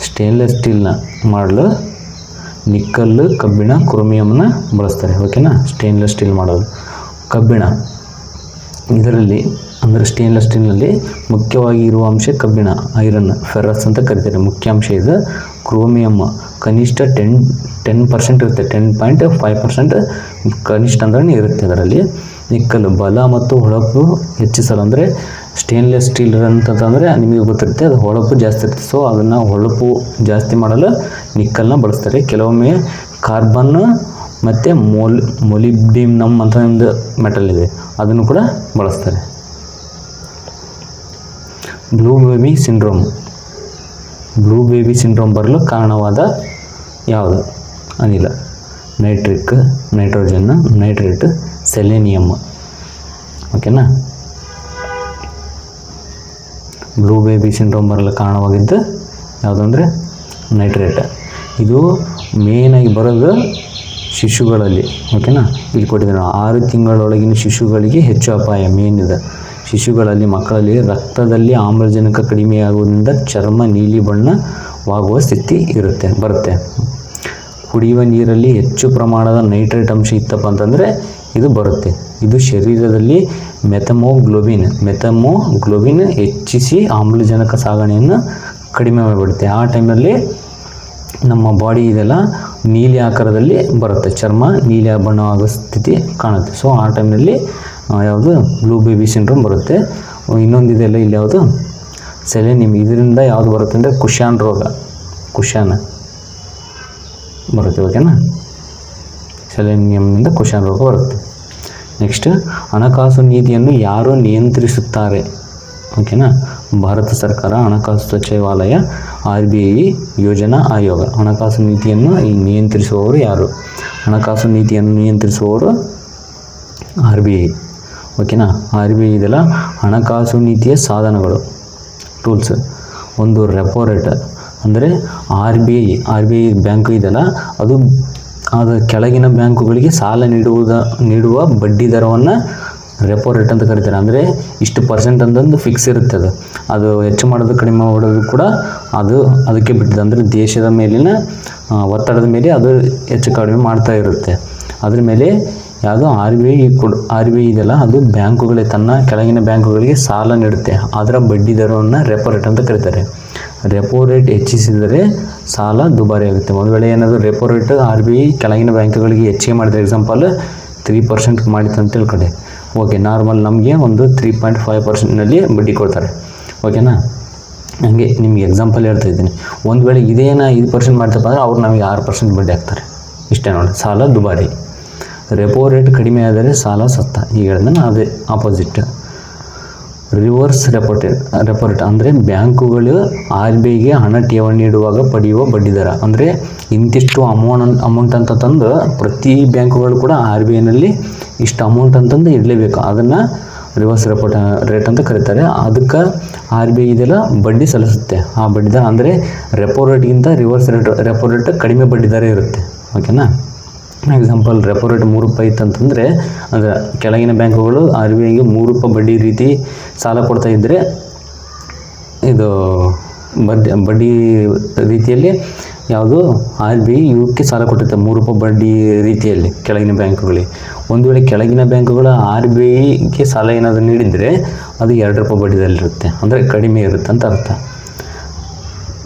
ಸ್ಟೇನ್ಲೆಸ್ ಸ್ಟೀಲ್ನ ಮಾಡಲು ನಿಕ್ಕಲ್ಲು, ಕಬ್ಬಿಣ, ಕ್ರೋಮಿಯಂನ ಬಳಸ್ತಾರೆ. ಓಕೆನಾ. ಸ್ಟೇನ್ಲೆಸ್ ಸ್ಟೀಲ್ ಮಾಡೋದು ಕಬ್ಬಿಣ. ಇದರಲ್ಲಿ ಅಂದರೆ ಸ್ಟೇನ್ಲೆಸ್ ಸ್ಟೀಲ್ನಲ್ಲಿ ಮುಖ್ಯವಾಗಿ ಇರುವ ಅಂಶ ಕಬ್ಬಿಣ, ಐರನ್, ಫೆರಸ್ ಅಂತ ಕರೀತಾರೆ. ಮುಖ್ಯ ಅಂಶ ಇದು. ಕ್ರೋಮಿಯಮ್ ಕನಿಷ್ಠ 10% ಇರುತ್ತೆ, 10.5% ಕನಿಷ್ಠ ಅಂದ್ರೆ ಇರುತ್ತೆ ಅದರಲ್ಲಿ. ನಿಕ್ಕಲ್ಲು ಬಲ ಮತ್ತು ಹೊಳಪು ಹೆಚ್ಚಿಸಲು, ಅಂದರೆ ಸ್ಟೇನ್ಲೆಸ್ ಸ್ಟೀಲ್ ಅಂತಂದರೆ ನಿಮಗೆ ಗೊತ್ತಿರುತ್ತೆ ಅದು ಹೊಳಪು ಜಾಸ್ತಿ ಇರುತ್ತೆ. ಸೊ ಅದನ್ನು ಹೊಳಪು ಜಾಸ್ತಿ ಮಾಡಲು ನಿಕ್ಕಲ್ನ ಬಳಸ್ತಾರೆ. ಕೆಲವೊಮ್ಮೆ ಕಾರ್ಬನ್ ಮತ್ತು ಮೊಲಿಬ್ಡಿನಮ್ ಅಂತ ಒಂದು ಮೆಟಲ್ ಇದೆ, ಅದನ್ನು ಕೂಡ ಬಳಸ್ತಾರೆ. ಬ್ಲೂ ಬೇಬಿ ಸಿಂಡ್ರೋಮ್ ಬರಲು ಕಾರಣವಾದ ಯಾವುದು? ಅನಿಲ, ನೈಟ್ರೋಜನ್, ನೈಟ್ರೇಟ್, ಸೆಲೆನಿಯಮ್. ಓಕೆನಾ. ಬ್ಲೂ ಬೇಬಿ ಸಿಂಡ್ರೋಮ್ ಬರಲು ಕಾರಣವಾಗಿದ್ದು ಯಾವುದಂದರೆ ನೈಟ್ರೇಟ್. ಇದು ಮೇನಾಗಿ ಬರೋದು ಶಿಶುಗಳಲ್ಲಿ. ಓಕೆನಾ, ಇಲ್ಲಿ ಕೊಟ್ಟಿದ್ದಾರೆ 6 ತಿಂಗಳೊಳಗಿನ ಶಿಶುಗಳಿಗೆ ಹೆಚ್ಚು ಅಪಾಯ. ಮೇನ್ ಇದೆ ಶಿಶುಗಳಲ್ಲಿ, ಮಕ್ಕಳಲ್ಲಿ ರಕ್ತದಲ್ಲಿ ಆಮ್ಲಜನಕ ಕಡಿಮೆಯಾಗುವುದರಿಂದ ಚರ್ಮ ನೀಲಿ ಬಣ್ಣವಾಗುವ ಸ್ಥಿತಿ ಬರುತ್ತೆ. ಕುಡಿಯುವ ನೀರಲ್ಲಿ ಹೆಚ್ಚು ಪ್ರಮಾಣದ ನೈಟ್ರೇಟ್ ಅಂಶ ಇತ್ತಪ್ಪ ಅಂತಂದರೆ ಇದು ಬರುತ್ತೆ. ಇದು ಶರೀರದಲ್ಲಿ ಮೆಥಮೋಗ್ಲೋಬಿನ್ ಹೆಚ್ಚಿಸಿ ಆಮ್ಲಜನಕ ಸಾಗಣೆಯನ್ನು ಕಡಿಮೆ ಮಾಡಿಬಿಡುತ್ತೆ. ಆ ಟೈಮಲ್ಲಿ ನಮ್ಮ ಬಾಡಿ ಇದೆಲ್ಲ ನೀಲಿ ಆಕಾರದಲ್ಲಿ ಬರುತ್ತೆ, ಚರ್ಮ ನೀಲಿ ಬಣ್ಣವಾಗೋ ಸ್ಥಿತಿ ಕಾಣುತ್ತೆ. ಸೊ ಆ ಟೈಮ್ನಲ್ಲಿ ಯಾವುದು ಬ್ಲೂ ಬೇಬಿ ಸಿಂಡ್ರೋಮ್ ಬರುತ್ತೆ. ಇನ್ನೊಂದಿದೆಲ್ಲ ಇಲ್ಲಿ ಯಾವುದು ಸೆಲೆನಿಯಮ್. ಇದರಿಂದ ಯಾವುದು ಬರುತ್ತೆ ಅಂದರೆ ಕುಶಾನ್ ರೋಗ ಬರುತ್ತೆ. ಓಕೆನಾ, ಸೆಲೆನಿಯಮ್ನಿಂದ ಕುಶಾನ್ ರೋಗ ಬರುತ್ತೆ. ನೆಕ್ಸ್ಟ್, ಹಣಕಾಸು ನೀತಿಯನ್ನು ಯಾರು ನಿಯಂತ್ರಿಸುತ್ತಾರೆ? ಓಕೆನಾ, ಭಾರತ ಸರ್ಕಾರ, ಹಣಕಾಸು ಸಚಿವಾಲಯ, RBI, ಯೋಜನಾ ಆಯೋಗ. ಹಣಕಾಸು ನೀತಿಯನ್ನು ನಿಯಂತ್ರಿಸುವವರು ಯಾರು? ಹಣಕಾಸು ನೀತಿಯನ್ನು ನಿಯಂತ್ರಿಸುವವರು RBI. ಓಕೆನಾ, RBI ಇದೆಲ್ಲ ಹಣಕಾಸು ನೀತಿಯ ಸಾಧನಗಳು, ಟೂಲ್ಸ್. ಒಂದು ರೆಪೋ ರೇಟ್ ಅಂದರೆ RBI ಬ್ಯಾಂಕು ಇದೆಲ್ಲ ಅದು ಕೆಳಗಿನ ಬ್ಯಾಂಕುಗಳಿಗೆ ಸಾಲ ನೀಡುವ ಬಡ್ಡಿ ದರವನ್ನು ರೆಪೋ ರೇಟ್ ಅಂತ ಕರೀತಾರೆ. ಅಂದರೆ ಇಷ್ಟು % ಅಂತಂದು ಫಿಕ್ಸ್ ಇರುತ್ತೆ. ಅದು ಹೆಚ್ಚು ಮಾಡೋದು ಕಡಿಮೆ ಮಾಡೋದು ಕೂಡ ಅದಕ್ಕೆ ಬಿಟ್ಟಿದೆ. ಅಂದರೆ ದೇಶದ ಮೇಲಿನ ಒತ್ತಡದ ಮೇಲೆ ಅದು ಹೆಚ್ಚು ಕಡಿಮೆ ಮಾಡ್ತಾ ಇರುತ್ತೆ. ಅದ್ರ ಮೇಲೆ ಯಾವುದು RBI ಇದೆಲ್ಲ ಅದು ತನ್ನ ಕೆಳಗಿನ ಬ್ಯಾಂಕುಗಳಿಗೆ ಸಾಲ ನೀಡುತ್ತೆ. ಅದರ ಬಡ್ಡಿ ದರವನ್ನು ರೆಪೋ ರೇಟ್ ಅಂತ ಕರೀತಾರೆ. ರೆಪೋ ರೇಟ್ ಹೆಚ್ಚಿಸಿದರೆ ಸಾಲ ದುಬಾರಿ ಆಗುತ್ತೆ. ಒಂದು ವೇಳೆ ಏನಾದರೂ ರೆಪೋ ರೇಟ್ RBI ಕೆಳಗಿನ ಬ್ಯಾಂಕುಗಳಿಗೆ ಹೆಚ್ಚಿಗೆ ಮಾಡಿದರೆ, ಎಕ್ಸಾಂಪಲ್ 3% ಮಾಡಿತ್ತು ಅಂತ ತಿಳ್ಕೊಳ್ಳಿ. ಓಕೆ, ನಾರ್ಮಲ್ ನಮಗೆ ಒಂದು 3.5%ನಲ್ಲಿ ಬಡ್ಡಿ ಕೊಡ್ತಾರೆ. ಓಕೆನಾ, ಹಾಗೆ ನಿಮಗೆ ಎಕ್ಸಾಂಪಲ್ ಹೇಳ್ತಾ ಇದ್ದೀನಿ. ಒಂದು ವೇಳೆ ಇದೇನ 5% ಮಾಡ್ತಪ್ಪ ಅಂದರೆ ಅವ್ರು ನಮಗೆ 6% ಬಡ್ಡಿ ಹಾಕ್ತಾರೆ. ಇಷ್ಟೇ ನೋಡಿ, ಸಾಲ ದುಬಾರಿ. ರೆಪೋ ರೇಟ್ ಕಡಿಮೆ ಆದರೆ ಸಾಲ ಸತ್ತ. ಈಗ ಹೇಳಿದ್ರೆ ಅದೇ ಆಪೋಸಿಟ್. ರಿವರ್ಸ್ ರೆಪೋ ರೇಟ್ ಅಂದರೆ ಬ್ಯಾಂಕುಗಳು RBIಗೆ ಹಣ ಠೇವಣಿ ನೀಡುವಾಗ ಪಡೆಯುವ ಬಡ್ಡಿದರ. ಅಂದರೆ ಇಂತಿಷ್ಟು ಅಮೌಂಟ್ ಅಂತ ತಂದು ಪ್ರತಿ ಬ್ಯಾಂಕುಗಳು ಕೂಡ RBIನಲ್ಲಿ ಇಷ್ಟು ಅಮೌಂಟ್ ಅಂತಂದು ಇಡಲೇಬೇಕು. ಅದನ್ನು ರಿವರ್ಸ್ ರೆಪೋ ರೇಟ್ ಅಂತ ಕರೀತಾರೆ. ಅದಕ್ಕೆ RBI ಇದೆಲ್ಲ ಬಡ್ಡಿ ಸಲ್ಲಿಸುತ್ತೆ. ಆ ಬಡ್ಡಿದರ ಅಂದರೆ ರೆಪೋ ರೇಟ್ಗಿಂತ ರಿವರ್ಸ್ ರೆಪೋ ರೇಟ್ ಕಡಿಮೆ ಬಡ್ಡಿದರ ಇರುತ್ತೆ. ಓಕೆನಾ, ಎಕ್ಸಾಂಪಲ್ ರೆಪೋ ರೇಟ್ 3 ರೂಪಾಯಿ ಇತ್ತಂತಂದರೆ, ಅಂದರೆ ಕೆಳಗಿನ ಬ್ಯಾಂಕುಗಳು RBIಗೆ 3 ರೂಪಾಯಿ ಬಡ್ಡಿ ರೀತಿ ಸಾಲ ಕೊಡ್ತಾ ಇದ್ದರೆ, ಇದು ಬಡ್ಡಿ ರೀತಿಯಲ್ಲಿ ಯಾವುದು RBI ಇವಕ್ಕೆ ಸಾಲ ಕೊಟ್ಟಿರುತ್ತೆ 3 ರೂಪಾಯಿ ಬಡ್ಡಿ ರೀತಿಯಲ್ಲಿ ಕೆಳಗಿನ ಬ್ಯಾಂಕುಗಳಿಗೆ. ಒಂದು ವೇಳೆ ಕೆಳಗಿನ ಬ್ಯಾಂಕುಗಳು RBIಗೆ ಸಾಲ ಏನಾದರೂ ನೀಡಿದರೆ ಅದು 2 ರೂಪಾಯಿ ಬಡ್ಡಿದಲ್ಲಿರುತ್ತೆ, ಅಂದರೆ ಕಡಿಮೆ ಇರುತ್ತೆ ಅಂತ ಅರ್ಥ.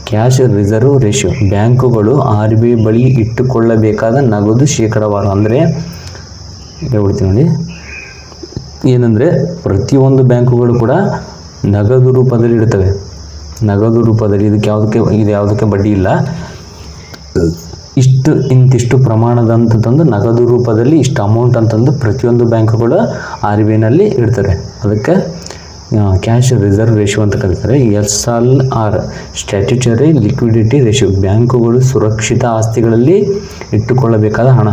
Cash reserve ratio. ಬ್ಯಾಂಕುಗಳು RBI ಬಳಿ ಇಟ್ಟುಕೊಳ್ಳಬೇಕಾದ ನಗದು ಶೇಕಡಾವಾರು. ಅಂದರೆ ಹೇಳ್ಬಿಡ್ತೀನಿ ನೋಡಿ, ಏನಂದರೆ ಪ್ರತಿಯೊಂದು ಬ್ಯಾಂಕುಗಳು ಕೂಡ ನಗದು ರೂಪದಲ್ಲಿ ಇಡ್ತವೆ. ನಗದು ರೂಪದಲ್ಲಿ ಇದು ಯಾವುದಕ್ಕೆ ಬಡ್ಡಿ ಇಲ್ಲ. ಇಂತಿಷ್ಟು ಪ್ರಮಾಣದಂತಂದು ನಗದು ರೂಪದಲ್ಲಿ ಇಷ್ಟು ಅಮೌಂಟ್ ಅಂತಂದು ಪ್ರತಿಯೊಂದು ಬ್ಯಾಂಕುಗಳು RBIನಲ್ಲಿ ಇಡ್ತಾರೆ. ಅದಕ್ಕೆ ಕ್ಯಾಶ್ ರಿಸರ್ವ್ ರೇಷಿಯೋ ಅಂತ ಕರೀತಾರೆ. SLR statutory liquidity ratio. ಬ್ಯಾಂಕುಗಳು ಸುರಕ್ಷಿತ ಆಸ್ತಿಗಳಲ್ಲಿ ಇಟ್ಟುಕೊಳ್ಳಬೇಕಾದ ಹಣ.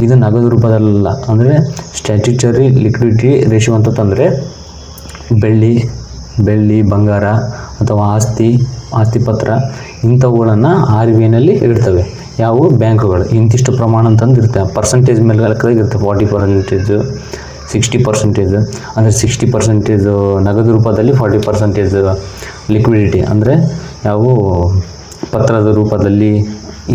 ಇದು ನಗದು ರೂಪದಲ್ಲ. ಅಂದರೆ ಸ್ಟ್ಯಾಟ್ಯುಟರಿ ಲಿಕ್ವಿಡಿಟಿ ರೇಷಿಯೋ ಅಂತಂದರೆ ಬೆಳ್ಳಿ, ಬಂಗಾರ ಅಥವಾ ಆಸ್ತಿ ಪತ್ರ ಇಂಥವುಗಳನ್ನು RBIನಲ್ಲಿ ಇಡ್ತವೆ. ಯಾವುವು ಬ್ಯಾಂಕುಗಳು ಇಂತಿಷ್ಟು ಪ್ರಮಾಣ ಅಂತಂದು ಇರ್ತವೆ. ಪರ್ಸೆಂಟೇಜ್ ಮೇಲೆ ಲೆಕ್ಕದಾಗ ಇರ್ತವೆ. 40%, 60%. ಅಂದರೆ 60% ನಗದು ರೂಪದಲ್ಲಿ, 40% ಲಿಕ್ವಿಡಿಟಿ ಅಂದರೆ ಯಾವುವು ಪತ್ರದ ರೂಪದಲ್ಲಿ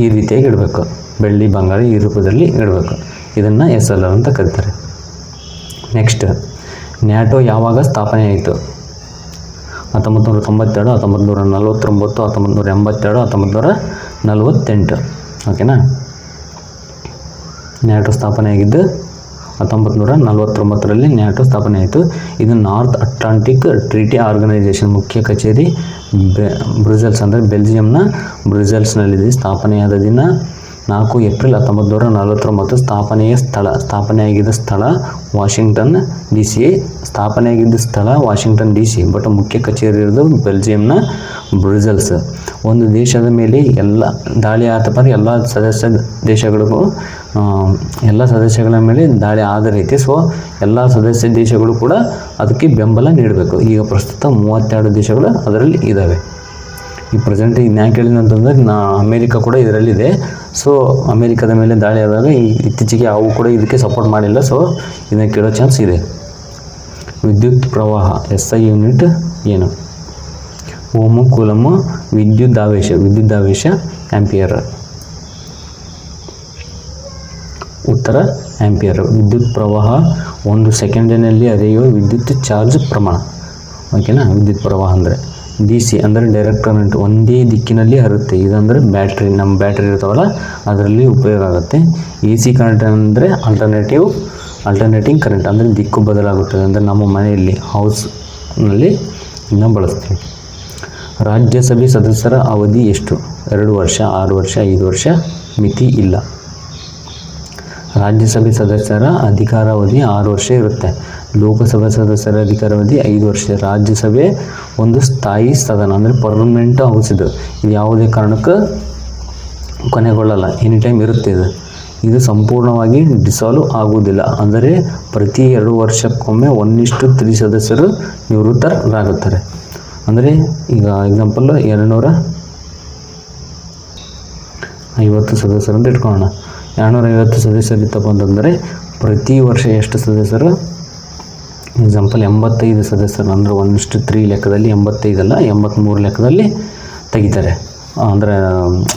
ಈ ರೀತಿಯಾಗಿ ಇಡಬೇಕು. ಬೆಳ್ಳಿ, ಬಂಗಾರ ಈ ರೂಪದಲ್ಲಿ ಇಡಬೇಕು. ಇದನ್ನು SLR ಅಂತ ಕರೀತಾರೆ. ನೆಕ್ಸ್ಟ್, ನ್ಯಾಟೋ ಯಾವಾಗ ಸ್ಥಾಪನೆ ಆಯಿತು? 1992, 1949, 1982, 1948. ಓಕೆನಾ, ನ್ಯಾಟೋ ಸ್ಥಾಪನೆ ಆಗಿದ್ದು 1949ರಲ್ಲಿ ನ್ಯಾಟೋ ಸ್ಥಾಪನೆ ಆಯಿತು. ಇದು ನಾರ್ತ್ ಅಟ್ಲಾಂಟಿಕ್ ಟ್ರೀಟಿ ಆರ್ಗನೈಸೇಷನ್ ಮುಖ್ಯ ಕಚೇರಿ ಬ್ರುಸೆಲ್ಸ್ ಅಂದರೆ ಬೆಲ್ಜಿಯಂನ ಬ್ರುಸೆಲ್ಸ್ನಲ್ಲಿದೆ. ಸ್ಥಾಪನೆಯಾದ ದಿನ 4 ಏಪ್ರಿಲ್ 1949 ಸ್ಥಾಪನೆಯಾಗಿದ್ದ ಸ್ಥಳ ವಾಷಿಂಗ್ಟನ್ DC. ಸ್ಥಾಪನೆಯಾಗಿದ್ದ ಸ್ಥಳ ವಾಷಿಂಗ್ಟನ್ DC, ಬಟ್ ಮುಖ್ಯ ಕಚೇರಿ ಇರೋದು ಬೆಲ್ಜಿಯಂನ ಬ್ರುಸೆಲ್ಸ್. ಒಂದು ದೇಶದ ಮೇಲೆ ದಾಳಿ ಆತಪ್ಪ ಅಂದ್ರೆ ಎಲ್ಲ ಸದಸ್ಯಗಳ ಮೇಲೆ ದಾಳಿ ಆದ ರೀತಿ ಸೊ ಎಲ್ಲ ಸದಸ್ಯ ದೇಶಗಳು ಕೂಡ ಅದಕ್ಕೆ ಬೆಂಬಲ ನೀಡಬೇಕು. ಈಗ ಪ್ರಸ್ತುತ 32 ದೇಶಗಳು ಅದರಲ್ಲಿ ಇದ್ದಾವೆ. ಈ ಪ್ರೆಸೆಂಟ್ ಯಾಕೆ ಹೇಳಿದಂತಂದರೆ ಅಮೇರಿಕ ಕೂಡ ಇದರಲ್ಲಿದೆ. ಸೊ ಅಮೇರಿಕದ ಮೇಲೆ ದಾಳಿ ಆದಾಗ ಇತ್ತೀಚೆಗೆ ಅವು ಕೂಡ ಇದಕ್ಕೆ ಸಪೋರ್ಟ್ ಮಾಡಿಲ್ಲ. ಸೊ ಇದನ್ನು ಕೇಳೋ ಚಾನ್ಸ್ ಇದೆ. ವಿದ್ಯುತ್ ಪ್ರವಾಹ SI ಯೂನಿಟ್ ಏನು? ಓಮು, ಕೂಲಮ್ಮು, ವಿದ್ಯುದಾವೇಶ ಆಂಪಿಯರ್. ಉತ್ತರ ಆಂಪಿಯರ್. ವಿದ್ಯುತ್ ಪ್ರವಾಹ 1 ಸೆಕೆಂಡಿನಲ್ಲಿ ಹರಿಯುವ ವಿದ್ಯುತ್ ಚಾರ್ಜ್ ಪ್ರಮಾಣ. ಓಕೆನಾ? ವಿದ್ಯುತ್ ಪ್ರವಾಹ ಅಂದರೆ DC ಅಂದರೆ ಡೈರೆಕ್ಟ್ ಕರೆಂಟ್, ಒಂದೇ ದಿಕ್ಕಿನಲ್ಲಿ ಹರುತ್ತೆ. ಇದಂದರೆ ಬ್ಯಾಟ್ರಿ, ನಮ್ಮ ಬ್ಯಾಟ್ರಿ ಇರ್ತಾವಲ್ಲ ಅದರಲ್ಲಿ ಉಪಯೋಗ ಆಗುತ್ತೆ. AC ಕರೆಂಟ್ ಅಂದರೆ ಆಲ್ಟರ್ನೇಟಿಂಗ್ ಕರೆಂಟ್, ಅಂದರೆ ದಿಕ್ಕು ಬದಲಾಗುತ್ತದೆ. ಅಂದರೆ ನಮ್ಮ ಮನೆಯಲ್ಲಿ ಹೌಸ್ನಲ್ಲಿ ಇನ್ನೂ ಬಳಸ್ತೀವಿ. ರಾಜ್ಯಸಭೆ ಸದಸ್ಯರ ಅವಧಿ ಎಷ್ಟು? 2 ವರ್ಷ, 6 ವರ್ಷ, 5 ವರ್ಷ, ಮಿತಿ ಇಲ್ಲ. ರಾಜ್ಯಸಭೆ ಸದಸ್ಯರ ಅಧಿಕಾರಾವಧಿ 6 ವರ್ಷ ಇರುತ್ತೆ. ಲೋಕಸಭಾ ಸದಸ್ಯರ ಅಧಿಕಾರಾವಧಿ 5 ವರ್ಷ. ರಾಜ್ಯಸಭೆ ಒಂದು ಸ್ಥಾಯಿ ಸದನ, ಅಂದರೆ ಪರ್ಮನೆಂಟ್ ಹೌಸ್. ಇದು ಯಾವುದೇ ಕಾರಣಕ್ಕೆ ಕೊನೆಗೊಳ್ಳಲ್ಲ, ಎನಿ ಟೈಮ್ ಇರುತ್ತೆ. ಇದು ಸಂಪೂರ್ಣವಾಗಿ ಡಿಸಾಲ್ವ್ ಆಗುವುದಿಲ್ಲ. ಅಂದರೆ ಪ್ರತಿ 2 ವರ್ಷಕ್ಕೊಮ್ಮೆ 1:3 ಸದಸ್ಯರು ನಿವೃತ್ತರಾಗುತ್ತಾರೆ. ಅಂದರೆ ಈಗ ಎಕ್ಸಾಂಪಲ್ 250 ಸದಸ್ಯರು ಅಂತ ಇಟ್ಕೊಳ್ಳೋಣ. 250 ಸದಸ್ಯರು ಇತ್ತಪ್ಪ ಅಂತಂದರೆ ಪ್ರತಿ ವರ್ಷ ಎಷ್ಟು ಸದಸ್ಯರು? ಎಕ್ಸಾಂಪಲ್ 85 ಸದಸ್ಯರು, ಅಂದರೆ 1:3 ಲೆಕ್ಕದಲ್ಲಿ 85 ಅಲ್ಲ 83 ಲೆಕ್ಕದಲ್ಲಿ ತೆಗಿತಾರೆ. ಅಂದರೆ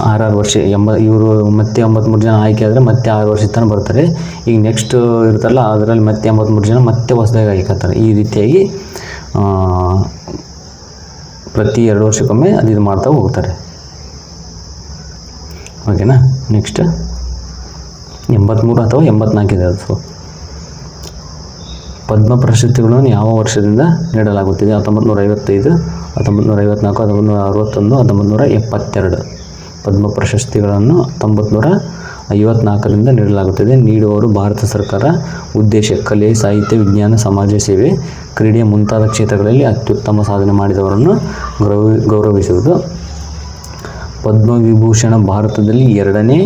6 ವರ್ಷ ಇವರು ಮತ್ತೆ 83 ಜನ ಆಯ್ಕೆ ಆದರೆ ಮತ್ತೆ 6 ವರ್ಷ ತನಕ ಬರ್ತಾರೆ. ಈಗ ನೆಕ್ಸ್ಟ್ ಇರ್ತಾರಲ್ಲ ಅದರಲ್ಲಿ ಮತ್ತೆ 83 ಜನ ಮತ್ತೆ ಹೊಸದಾಗಿ ಆಯ್ಕೆತಾರೆ. ಈ ರೀತಿಯಾಗಿ ಪ್ರತಿ 2 ವರ್ಷಕ್ಕೊಮ್ಮೆ ಇದು ಮಾಡ್ತಾ ಹೋಗ್ತಾರೆ. ಓಕೆನಾ? ನೆಕ್ಸ್ಟ್ 83 ಅಥವಾ 84 ಇದೆ ಅದು. ಪದ್ಮ ಪ್ರಶಸ್ತಿಗಳನ್ನು ಯಾವ ವರ್ಷದಿಂದ ನೀಡಲಾಗುತ್ತಿದೆ? 1955, 1954, 1961, 1972. ಪದ್ಮ ಪ್ರಶಸ್ತಿಗಳನ್ನು 1954ರಿಂದ ನೀಡಲಾಗುತ್ತದೆ. ನೀಡುವವರು ಭಾರತ ಸರ್ಕಾರ. ಉದ್ದೇಶ ಕಲೆ, ಸಾಹಿತ್ಯ, ವಿಜ್ಞಾನ, ಸಮಾಜ ಸೇವೆ, ಕ್ರೀಡೆ ಮುಂತಾದ ಕ್ಷೇತ್ರಗಳಲ್ಲಿ ಅತ್ಯುತ್ತಮ ಸಾಧನೆ ಮಾಡಿದವರನ್ನು ಗೌರವಿಸುವುದು. ಪದ್ಮವಿಭೂಷಣ ಭಾರತದಲ್ಲಿ 2ನೇ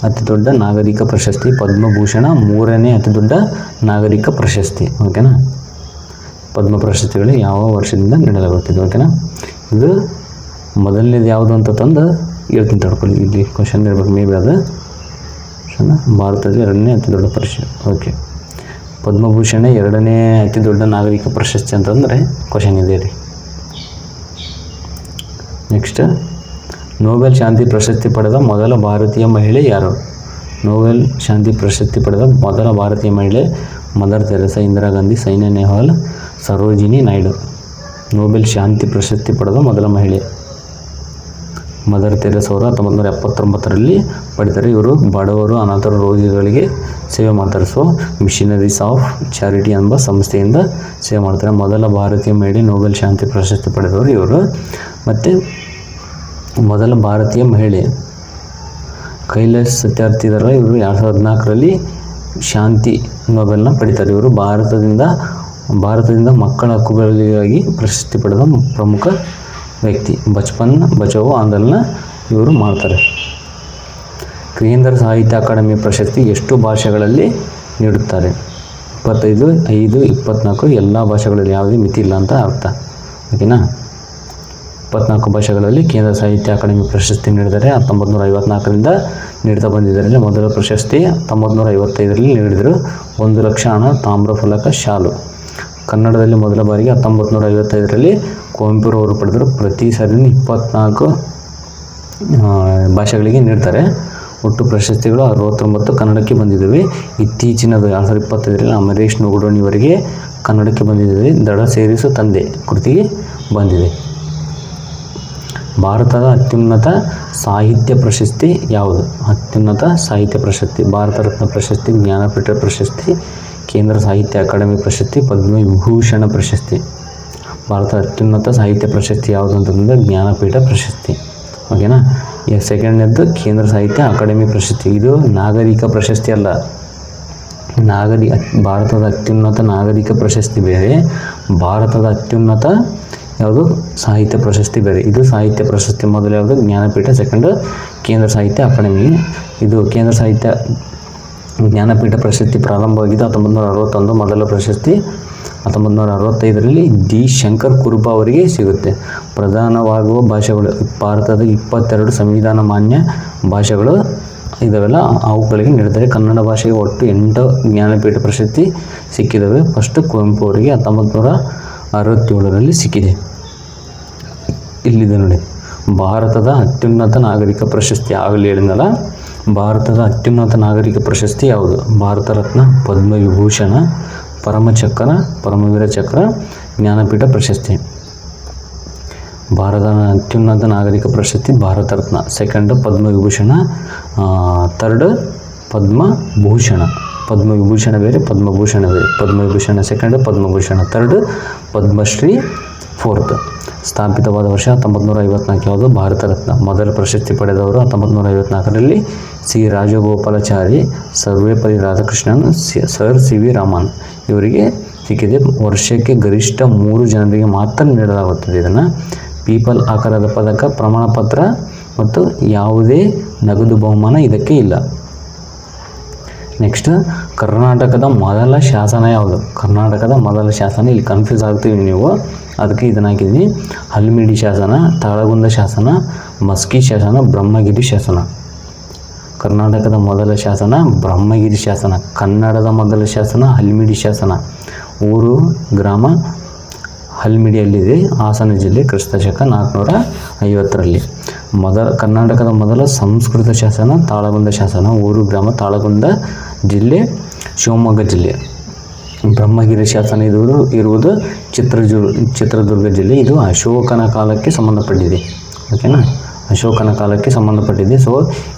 ಅತಿ ದೊಡ್ಡ ನಾಗರಿಕ ಪ್ರಶಸ್ತಿ. ಪದ್ಮಭೂಷಣ 3ನೇ ಅತಿ ದೊಡ್ಡ ನಾಗರಿಕ ಪ್ರಶಸ್ತಿ. ಓಕೆನಾ? ಪದ್ಮ ಪ್ರಶಸ್ತಿಗಳು ಯಾವ ವರ್ಷದಿಂದ ನೀಡಲಾಗುತ್ತಿದೆ? ಓಕೆನಾ? ಇದು ಮೊದಲನೇದು ಯಾವುದು ಅಂತ ತಂದು ಹೇಳ್ತೀನಿ ತಡ್ಕೊಳ್ಳಿ. ಇಲ್ಲಿ ಕ್ವಶನ್ ಇರಬೇಕು, ಮೇ ಬಿ ಅದು ಭಾರತದಲ್ಲಿ 2ನೇ ಅತಿ ದೊಡ್ಡ ಪ್ರಶಸ್ತಿ. ಓಕೆ, ಪದ್ಮಭೂಷಣ 2ನೇ ಅತಿ ದೊಡ್ಡ ನಾಗರಿಕ ಪ್ರಶಸ್ತಿ ಅಂತಂದರೆ ಕ್ವಶನ್ ಇದೆ ರೀ. ನೆಕ್ಸ್ಟ್, ನೊಬೆಲ್ ಶಾಂತಿ ಪ್ರಶಸ್ತಿ ಪಡೆದ ಮೊದಲ ಭಾರತೀಯ ಮಹಿಳೆ ಯಾರು? ನೊಬೆಲ್ ಶಾಂತಿ ಪ್ರಶಸ್ತಿ ಪಡೆದ ಮೊದಲ ಭಾರತೀಯ ಮಹಿಳೆ Mother Teresa, Indira Gandhi, Saina Nehwal, Sarojini Naidu. Nobel ಶಾಂತಿ ಪ್ರಶಸ್ತಿ ಪಡೆದ ಮೊದಲ ಮಹಿಳೆ ಮದರ್ ತೆರೇಸಾ ಅವರು 1979ರಲ್ಲಿ ಪಡಿತಾರೆ. ಇವರು ಬಡವರು, ಅನಾಥರ, ರೋಗಿಗಳಿಗೆ ಸೇವೆ ಮಾಡ್ತಾರೆ. ಸೊ ಮಿಷನರೀಸ್ ಆಫ್ ಚಾರಿಟಿ ಎಂಬ ಸಂಸ್ಥೆಯಿಂದ ಸೇವೆ ಮಾಡ್ತಾರೆ. ಮೊದಲ ಭಾರತೀಯ ಮಹಿಳೆ ನೊಬೆಲ್ ಶಾಂತಿ ಪ್ರಶಸ್ತಿ ಪಡೆದವರು ಇವರು. ಮತ್ತು ಮೊದಲ ಭಾರತೀಯ ಮಹಿಳೆ ಕೈಲಾಶ್ ಸತ್ಯಾರ್ಥಿ ಇದ್ದಾರೆ. ಇವರು 2014ರಲ್ಲಿ ಶಾಂತಿ ನೊಬೆಲ್ನ ಪಡಿತಾರೆ. ಇವರು ಭಾರತದಿಂದ ಮಕ್ಕಳ ಹಕ್ಕುಗಳಿಗಾಗಿ ಪ್ರಶಸ್ತಿ ಪಡೆದ ಪ್ರಮುಖ ವ್ಯಕ್ತಿ. ಬಚ್ಪನ್ ಬಚಾವೋ ಆಂದೋಲನ ಇವರು ಮಾಡ್ತಾರೆ. ಕೇಂದ್ರ ಸಾಹಿತ್ಯ ಅಕಾಡೆಮಿ ಪ್ರಶಸ್ತಿ ಎಷ್ಟು ಭಾಷೆಗಳಲ್ಲಿ ನೀಡುತ್ತಾರೆ? 25, 5, 24 ಎಲ್ಲ ಭಾಷೆಗಳಲ್ಲಿ, ಯಾವುದೇ ಮಿತಿ ಇಲ್ಲ ಅಂತ ಅರ್ಥ. ಓಕೆನಾ? 24 ಭಾಷೆಗಳಲ್ಲಿ ಕೇಂದ್ರ ಸಾಹಿತ್ಯ ಅಕಾಡೆಮಿ ಪ್ರಶಸ್ತಿ ನೀಡಿದ್ದಾರೆ. 1954ರಿಂದ ನೀಡ್ತಾ ಬಂದಿದ್ದಾರೆ. ಮೊದಲ ಪ್ರಶಸ್ತಿ 1955ರಲ್ಲಿ ನೀಡಿದರು. 1 ಲಕ್ಷ ಹಣ, ತಾಮ್ರ ಫಲಕ, ಶಾಲು. ಕನ್ನಡದಲ್ಲಿ ಮೊದಲ ಬಾರಿಗೆ 1955ರಲ್ಲಿ ಕುವೆಂಪುರವರು ಪಡೆದರು. ಪ್ರತಿ ಸಾರಿನೂ 24 ಭಾಷೆಗಳಿಗೆ ನೀಡ್ತಾರೆ. ಒಟ್ಟು ಪ್ರಶಸ್ತಿಗಳು 69 ಕನ್ನಡಕ್ಕೆ ಬಂದಿದ್ದಾವೆ. ಇತ್ತೀಚಿನದು 2025ರಲ್ಲಿ ಅಮರೇಶ್ ನುಗುಡೋಣಿಯವರಿಗೆ ಕನ್ನಡಕ್ಕೆ ಬಂದಿದೆ. ದಡ ಸೇರಿಸು ತಂದೆ ಕೃತಿಗೆ ಬಂದಿದೆ. ಭಾರತದ ಅತ್ಯುನ್ನತ ಸಾಹಿತ್ಯ ಪ್ರಶಸ್ತಿ ಯಾವುದು? ಅತ್ಯುನ್ನತ ಸಾಹಿತ್ಯ ಪ್ರಶಸ್ತಿ ಭಾರತ ರತ್ನ ಪ್ರಶಸ್ತಿ, ಜ್ಞಾನಪೀಠ ಪ್ರಶಸ್ತಿ, ಕೇಂದ್ರ ಸಾಹಿತ್ಯ ಅಕಾಡೆಮಿ ಪ್ರಶಸ್ತಿ, ಪದ್ಮವಿಭೂಷಣ ಪ್ರಶಸ್ತಿ. ಭಾರತ ಅತ್ಯುನ್ನತ ಸಾಹಿತ್ಯ ಪ್ರಶಸ್ತಿ ಯಾವುದು ಅಂತಂದರೆ ಜ್ಞಾನಪೀಠ ಪ್ರಶಸ್ತಿ. ಓಕೆನಾ? ಸೆಕೆಂಡ್ನೇದ್ದು ಕೇಂದ್ರ ಸಾಹಿತ್ಯ ಅಕಾಡೆಮಿ ಪ್ರಶಸ್ತಿ. ಇದು ನಾಗರಿಕ ಪ್ರಶಸ್ತಿ ಅಲ್ಲ, ಭಾರತದ ಅತ್ಯುನ್ನತ ನಾಗರಿಕ ಪ್ರಶಸ್ತಿ ಬೇರೆ, ಭಾರತದ ಅತ್ಯುನ್ನತ ಯಾವುದು ಸಾಹಿತ್ಯ ಪ್ರಶಸ್ತಿ ಬೇರೆ. ಇದು ಸಾಹಿತ್ಯ ಪ್ರಶಸ್ತಿ ಮೊದಲು ಯಾವುದು ಜ್ಞಾನಪೀಠ, ಸೆಕೆಂಡ್ ಕೇಂದ್ರ ಸಾಹಿತ್ಯ ಅಕಾಡೆಮಿ. ಇದು ಕೇಂದ್ರ ಸಾಹಿತ್ಯ ಜ್ಞಾನಪೀಠ ಪ್ರಶಸ್ತಿ ಪ್ರಾರಂಭವಾಗಿದ್ದು 1961, ಮೊದಲ ಪ್ರಶಸ್ತಿ 1965ರಲ್ಲಿ ಡಿ ಶಂಕರ್ ಕುರುಬ ಅವರಿಗೆ ಸಿಗುತ್ತೆ. ಪ್ರಧಾನವಾಗುವ ಭಾಷೆಗಳು ಭಾರತದ 22 ಸಂವಿಧಾನ ಮಾನ್ಯ ಭಾಷೆಗಳು ಇದಾವೆಲ್ಲ, ಅವುಗಳಿಗೆ ನೀಡಿದ್ದಾರೆ. ಕನ್ನಡ ಭಾಷೆಗೆ ಒಟ್ಟು 8 ಜ್ಞಾನಪೀಠ ಪ್ರಶಸ್ತಿ ಸಿಕ್ಕಿದ್ದಾವೆ. ಫಸ್ಟ್ ಕುವೆಂಪು ಅವರಿಗೆ 1967ರಲ್ಲಿ ಸಿಕ್ಕಿದೆ. ಇಲ್ಲಿದೆ ನೋಡಿ, ಭಾರತದ ಅತ್ಯುನ್ನತ ನಾಗರಿಕ ಪ್ರಶಸ್ತಿ ಆಗಲಿ ಹೇಳಿದ್ನಲ್ಲ, ಭಾರತದ ಅತ್ಯುನ್ನತ ನಾಗರಿಕ ಪ್ರಶಸ್ತಿ ಯಾವುದು? ಭಾರತ ರತ್ನ, ಪದ್ಮವಿಭೂಷಣ, ಪರಮಚಕ್ರ, ಪರಮವೀರ ಚಕ್ರ, ಜ್ಞಾನಪೀಠ ಪ್ರಶಸ್ತಿ. ಭಾರತದ ಅತ್ಯುನ್ನತ ನಾಗರಿಕ ಪ್ರಶಸ್ತಿ ಭಾರತ ರತ್ನ, ಸೆಕೆಂಡ್ ಪದ್ಮವಿಭೂಷಣ, ಥರ್ಡ್ ಪದ್ಮಭೂಷಣ. ಪದ್ಮವಿಭೂಷಣ ಬೇರೆ, ಪದ್ಮಭೂಷಣ ಬೇರೆ. Padma Vibhushan second, Padma Bhushan third, Padma Shri fourth. ಸ್ಥಾಪಿತವಾದ ವರ್ಷ 1954. ಯಾವುದು? ಭಾರತ ರತ್ನ. ಮೊದಲ ಪ್ರಶಸ್ತಿ ಪಡೆದವರು 1954ರಲ್ಲಿ C Rajagopalachari, Sarvepalli Radhakrishnan, Sir C V Raman ಇವರಿಗೆ ಸಿಕ್ಕಿದೆ. ವರ್ಷಕ್ಕೆ ಗರಿಷ್ಠ 3 ಜನರಿಗೆ ಮಾತ್ರ ನೀಡಲಾಗುತ್ತದೆ ಇದನ್ನು. ಪೀಪಲ್ ಆಕಾರದ ಪದಕ, ಪ್ರಮಾಣ ಪತ್ರ ಮತ್ತು ಯಾವುದೇ ನಗದು ಬಹುಮಾನ ಇದಕ್ಕೆ ಇಲ್ಲ. ನೆಕ್ಸ್ಟ್, ಕರ್ನಾಟಕದ ಮೊದಲ ಶಾಸನ ಯಾವುದು? ಕರ್ನಾಟಕದ ಮೊದಲ ಶಾಸನ, ಇಲ್ಲಿ ಕನ್ಫ್ಯೂಸ್ ಆಗ್ತೀವಿ ನೀವು, ಅದಕ್ಕೆ ಇದನ್ನು ಹಾಕಿದ್ದೀನಿ. ಹಲ್ಮಿಡಿ ಶಾಸನ, ತಾಳಗುಂದ ಶಾಸನ, ಮಸ್ಕಿ ಶಾಸನ, ಬ್ರಹ್ಮಗಿರಿ ಶಾಸನ. ಕರ್ನಾಟಕದ ಮೊದಲ ಶಾಸನ ಬ್ರಹ್ಮಗಿರಿ ಶಾಸನ. ಕನ್ನಡದ ಮೊದಲ ಶಾಸನ ಹಲ್ಮಿಡಿ ಶಾಸನ. ಊರು ಗ್ರಾಮ ಹಲ್ಮಿಡಿಯಲ್ಲಿದೆ, ಹಾಸನ ಜಿಲ್ಲೆ, ಕ್ರಿಸ್ತಶಕ 450ರಲ್ಲಿ. ಕರ್ನಾಟಕದ ಮೊದಲ ಸಂಸ್ಕೃತ ಶಾಸನ ತಾಳಗುಂದ ಶಾಸನ. ಊರು ಗ್ರಾಮ ತಾಳಗುಂದ ಜಿಲ್ಲೆ, ಶಿವಮೊಗ್ಗ ಜಿಲ್ಲೆ. ಬ್ರಹ್ಮಗಿರಿ ಶಾಸನ ಇರುವುದು ಚಿತ್ರದುರ್ಗ ಜಿಲ್ಲೆ. ಇದು ಅಶೋಕನ ಕಾಲಕ್ಕೆ ಸಂಬಂಧಪಟ್ಟಿದೆ. ಓಕೆನಾ, ಅಶೋಕನ ಕಾಲಕ್ಕೆ ಸಂಬಂಧಪಟ್ಟಿದೆ. ಸೊ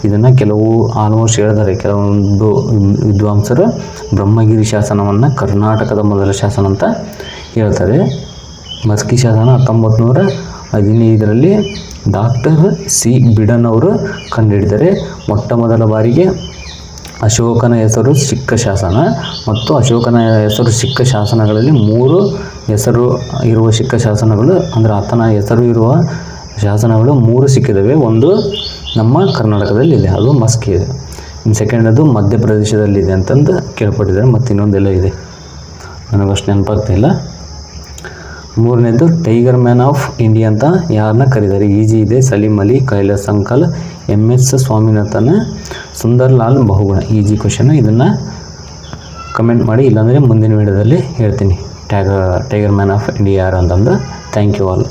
ಇದನ್ನು ಕೆಲವು ಆಲ್ಮೋಸ್ಟ್ ಹೇಳಿದ್ದಾರೆ ಕೆಲವೊಂದು ವಿದ್ವಾಂಸರು, ಬ್ರಹ್ಮಗಿರಿ ಶಾಸನವನ್ನು ಕರ್ನಾಟಕದ ಮೊದಲ ಶಾಸನ ಅಂತ ಹೇಳ್ತಾರೆ. ಮಸ್ಕಿ ಶಾಸನ 1915ರಲ್ಲಿ ಡಾಕ್ಟರ್ ಸಿ ಬಿಡನ್ ಅವರು ಕಂಡುಹಿಡಿದರೆ ಮೊಟ್ಟ ಮೊದಲ ಬಾರಿಗೆ ಅಶೋಕನ ಹೆಸರು ಸಿಕ್ಕ ಶಾಸನ ಮತ್ತು ಅಶೋಕನ ಹೆಸರು ಸಿಕ್ಕ ಶಾಸನಗಳಲ್ಲಿ 3 ಹೆಸರು ಇರುವ ಸಿಕ್ಕ ಶಾಸನಗಳು, ಅಂದರೆ ಆತನ ಹೆಸರು ಇರುವ ಶಾಸನಗಳು 3 ಸಿಕ್ಕಿದ್ದಾವೆ. ಒಂದು ನಮ್ಮ ಕರ್ನಾಟಕದಲ್ಲಿದೆ, ಅದು ಮಸ್ಕಿ ಇದೆ. ಸೆಕೆಂಡದು ಮಧ್ಯಪ್ರದೇಶದಲ್ಲಿದೆ ಅಂತಂದು ಕೇಳ್ಪಟ್ಟಿದ್ದಾರೆ, ಮತ್ತು ಇನ್ನೊಂದೆಲ್ಲ ಇದೆ, ನನಗಷ್ಟು ನೆನಪಾಗ್ತಾಯಿಲ್ಲ. ಮೂರನೇದು ಟೈಗರ್ ಮ್ಯಾನ್ ಆಫ್ ಇಂಡಿಯಾ ಅಂತ ಯಾರನ್ನ ಕರೀತಾರೆ? ಈಜಿ ಇದೆ. Salim Ali, Kailash Sankhla, MS Swaminathan, Sunder Lal Bahuguna. Easy question. ಇದನ್ನು ಕಮೆಂಟ್ ಮಾಡಿ, ಇಲ್ಲಾಂದರೆ ಮುಂದಿನ ವಿಡಿಯೋದಲ್ಲಿ ಹೇಳ್ತೀನಿ ಟೈಗರ್ ಮ್ಯಾನ್ ಆಫ್ ಇಂಡಿಯಾ ಯಾರು ಅಂತಂದು. Thank you all.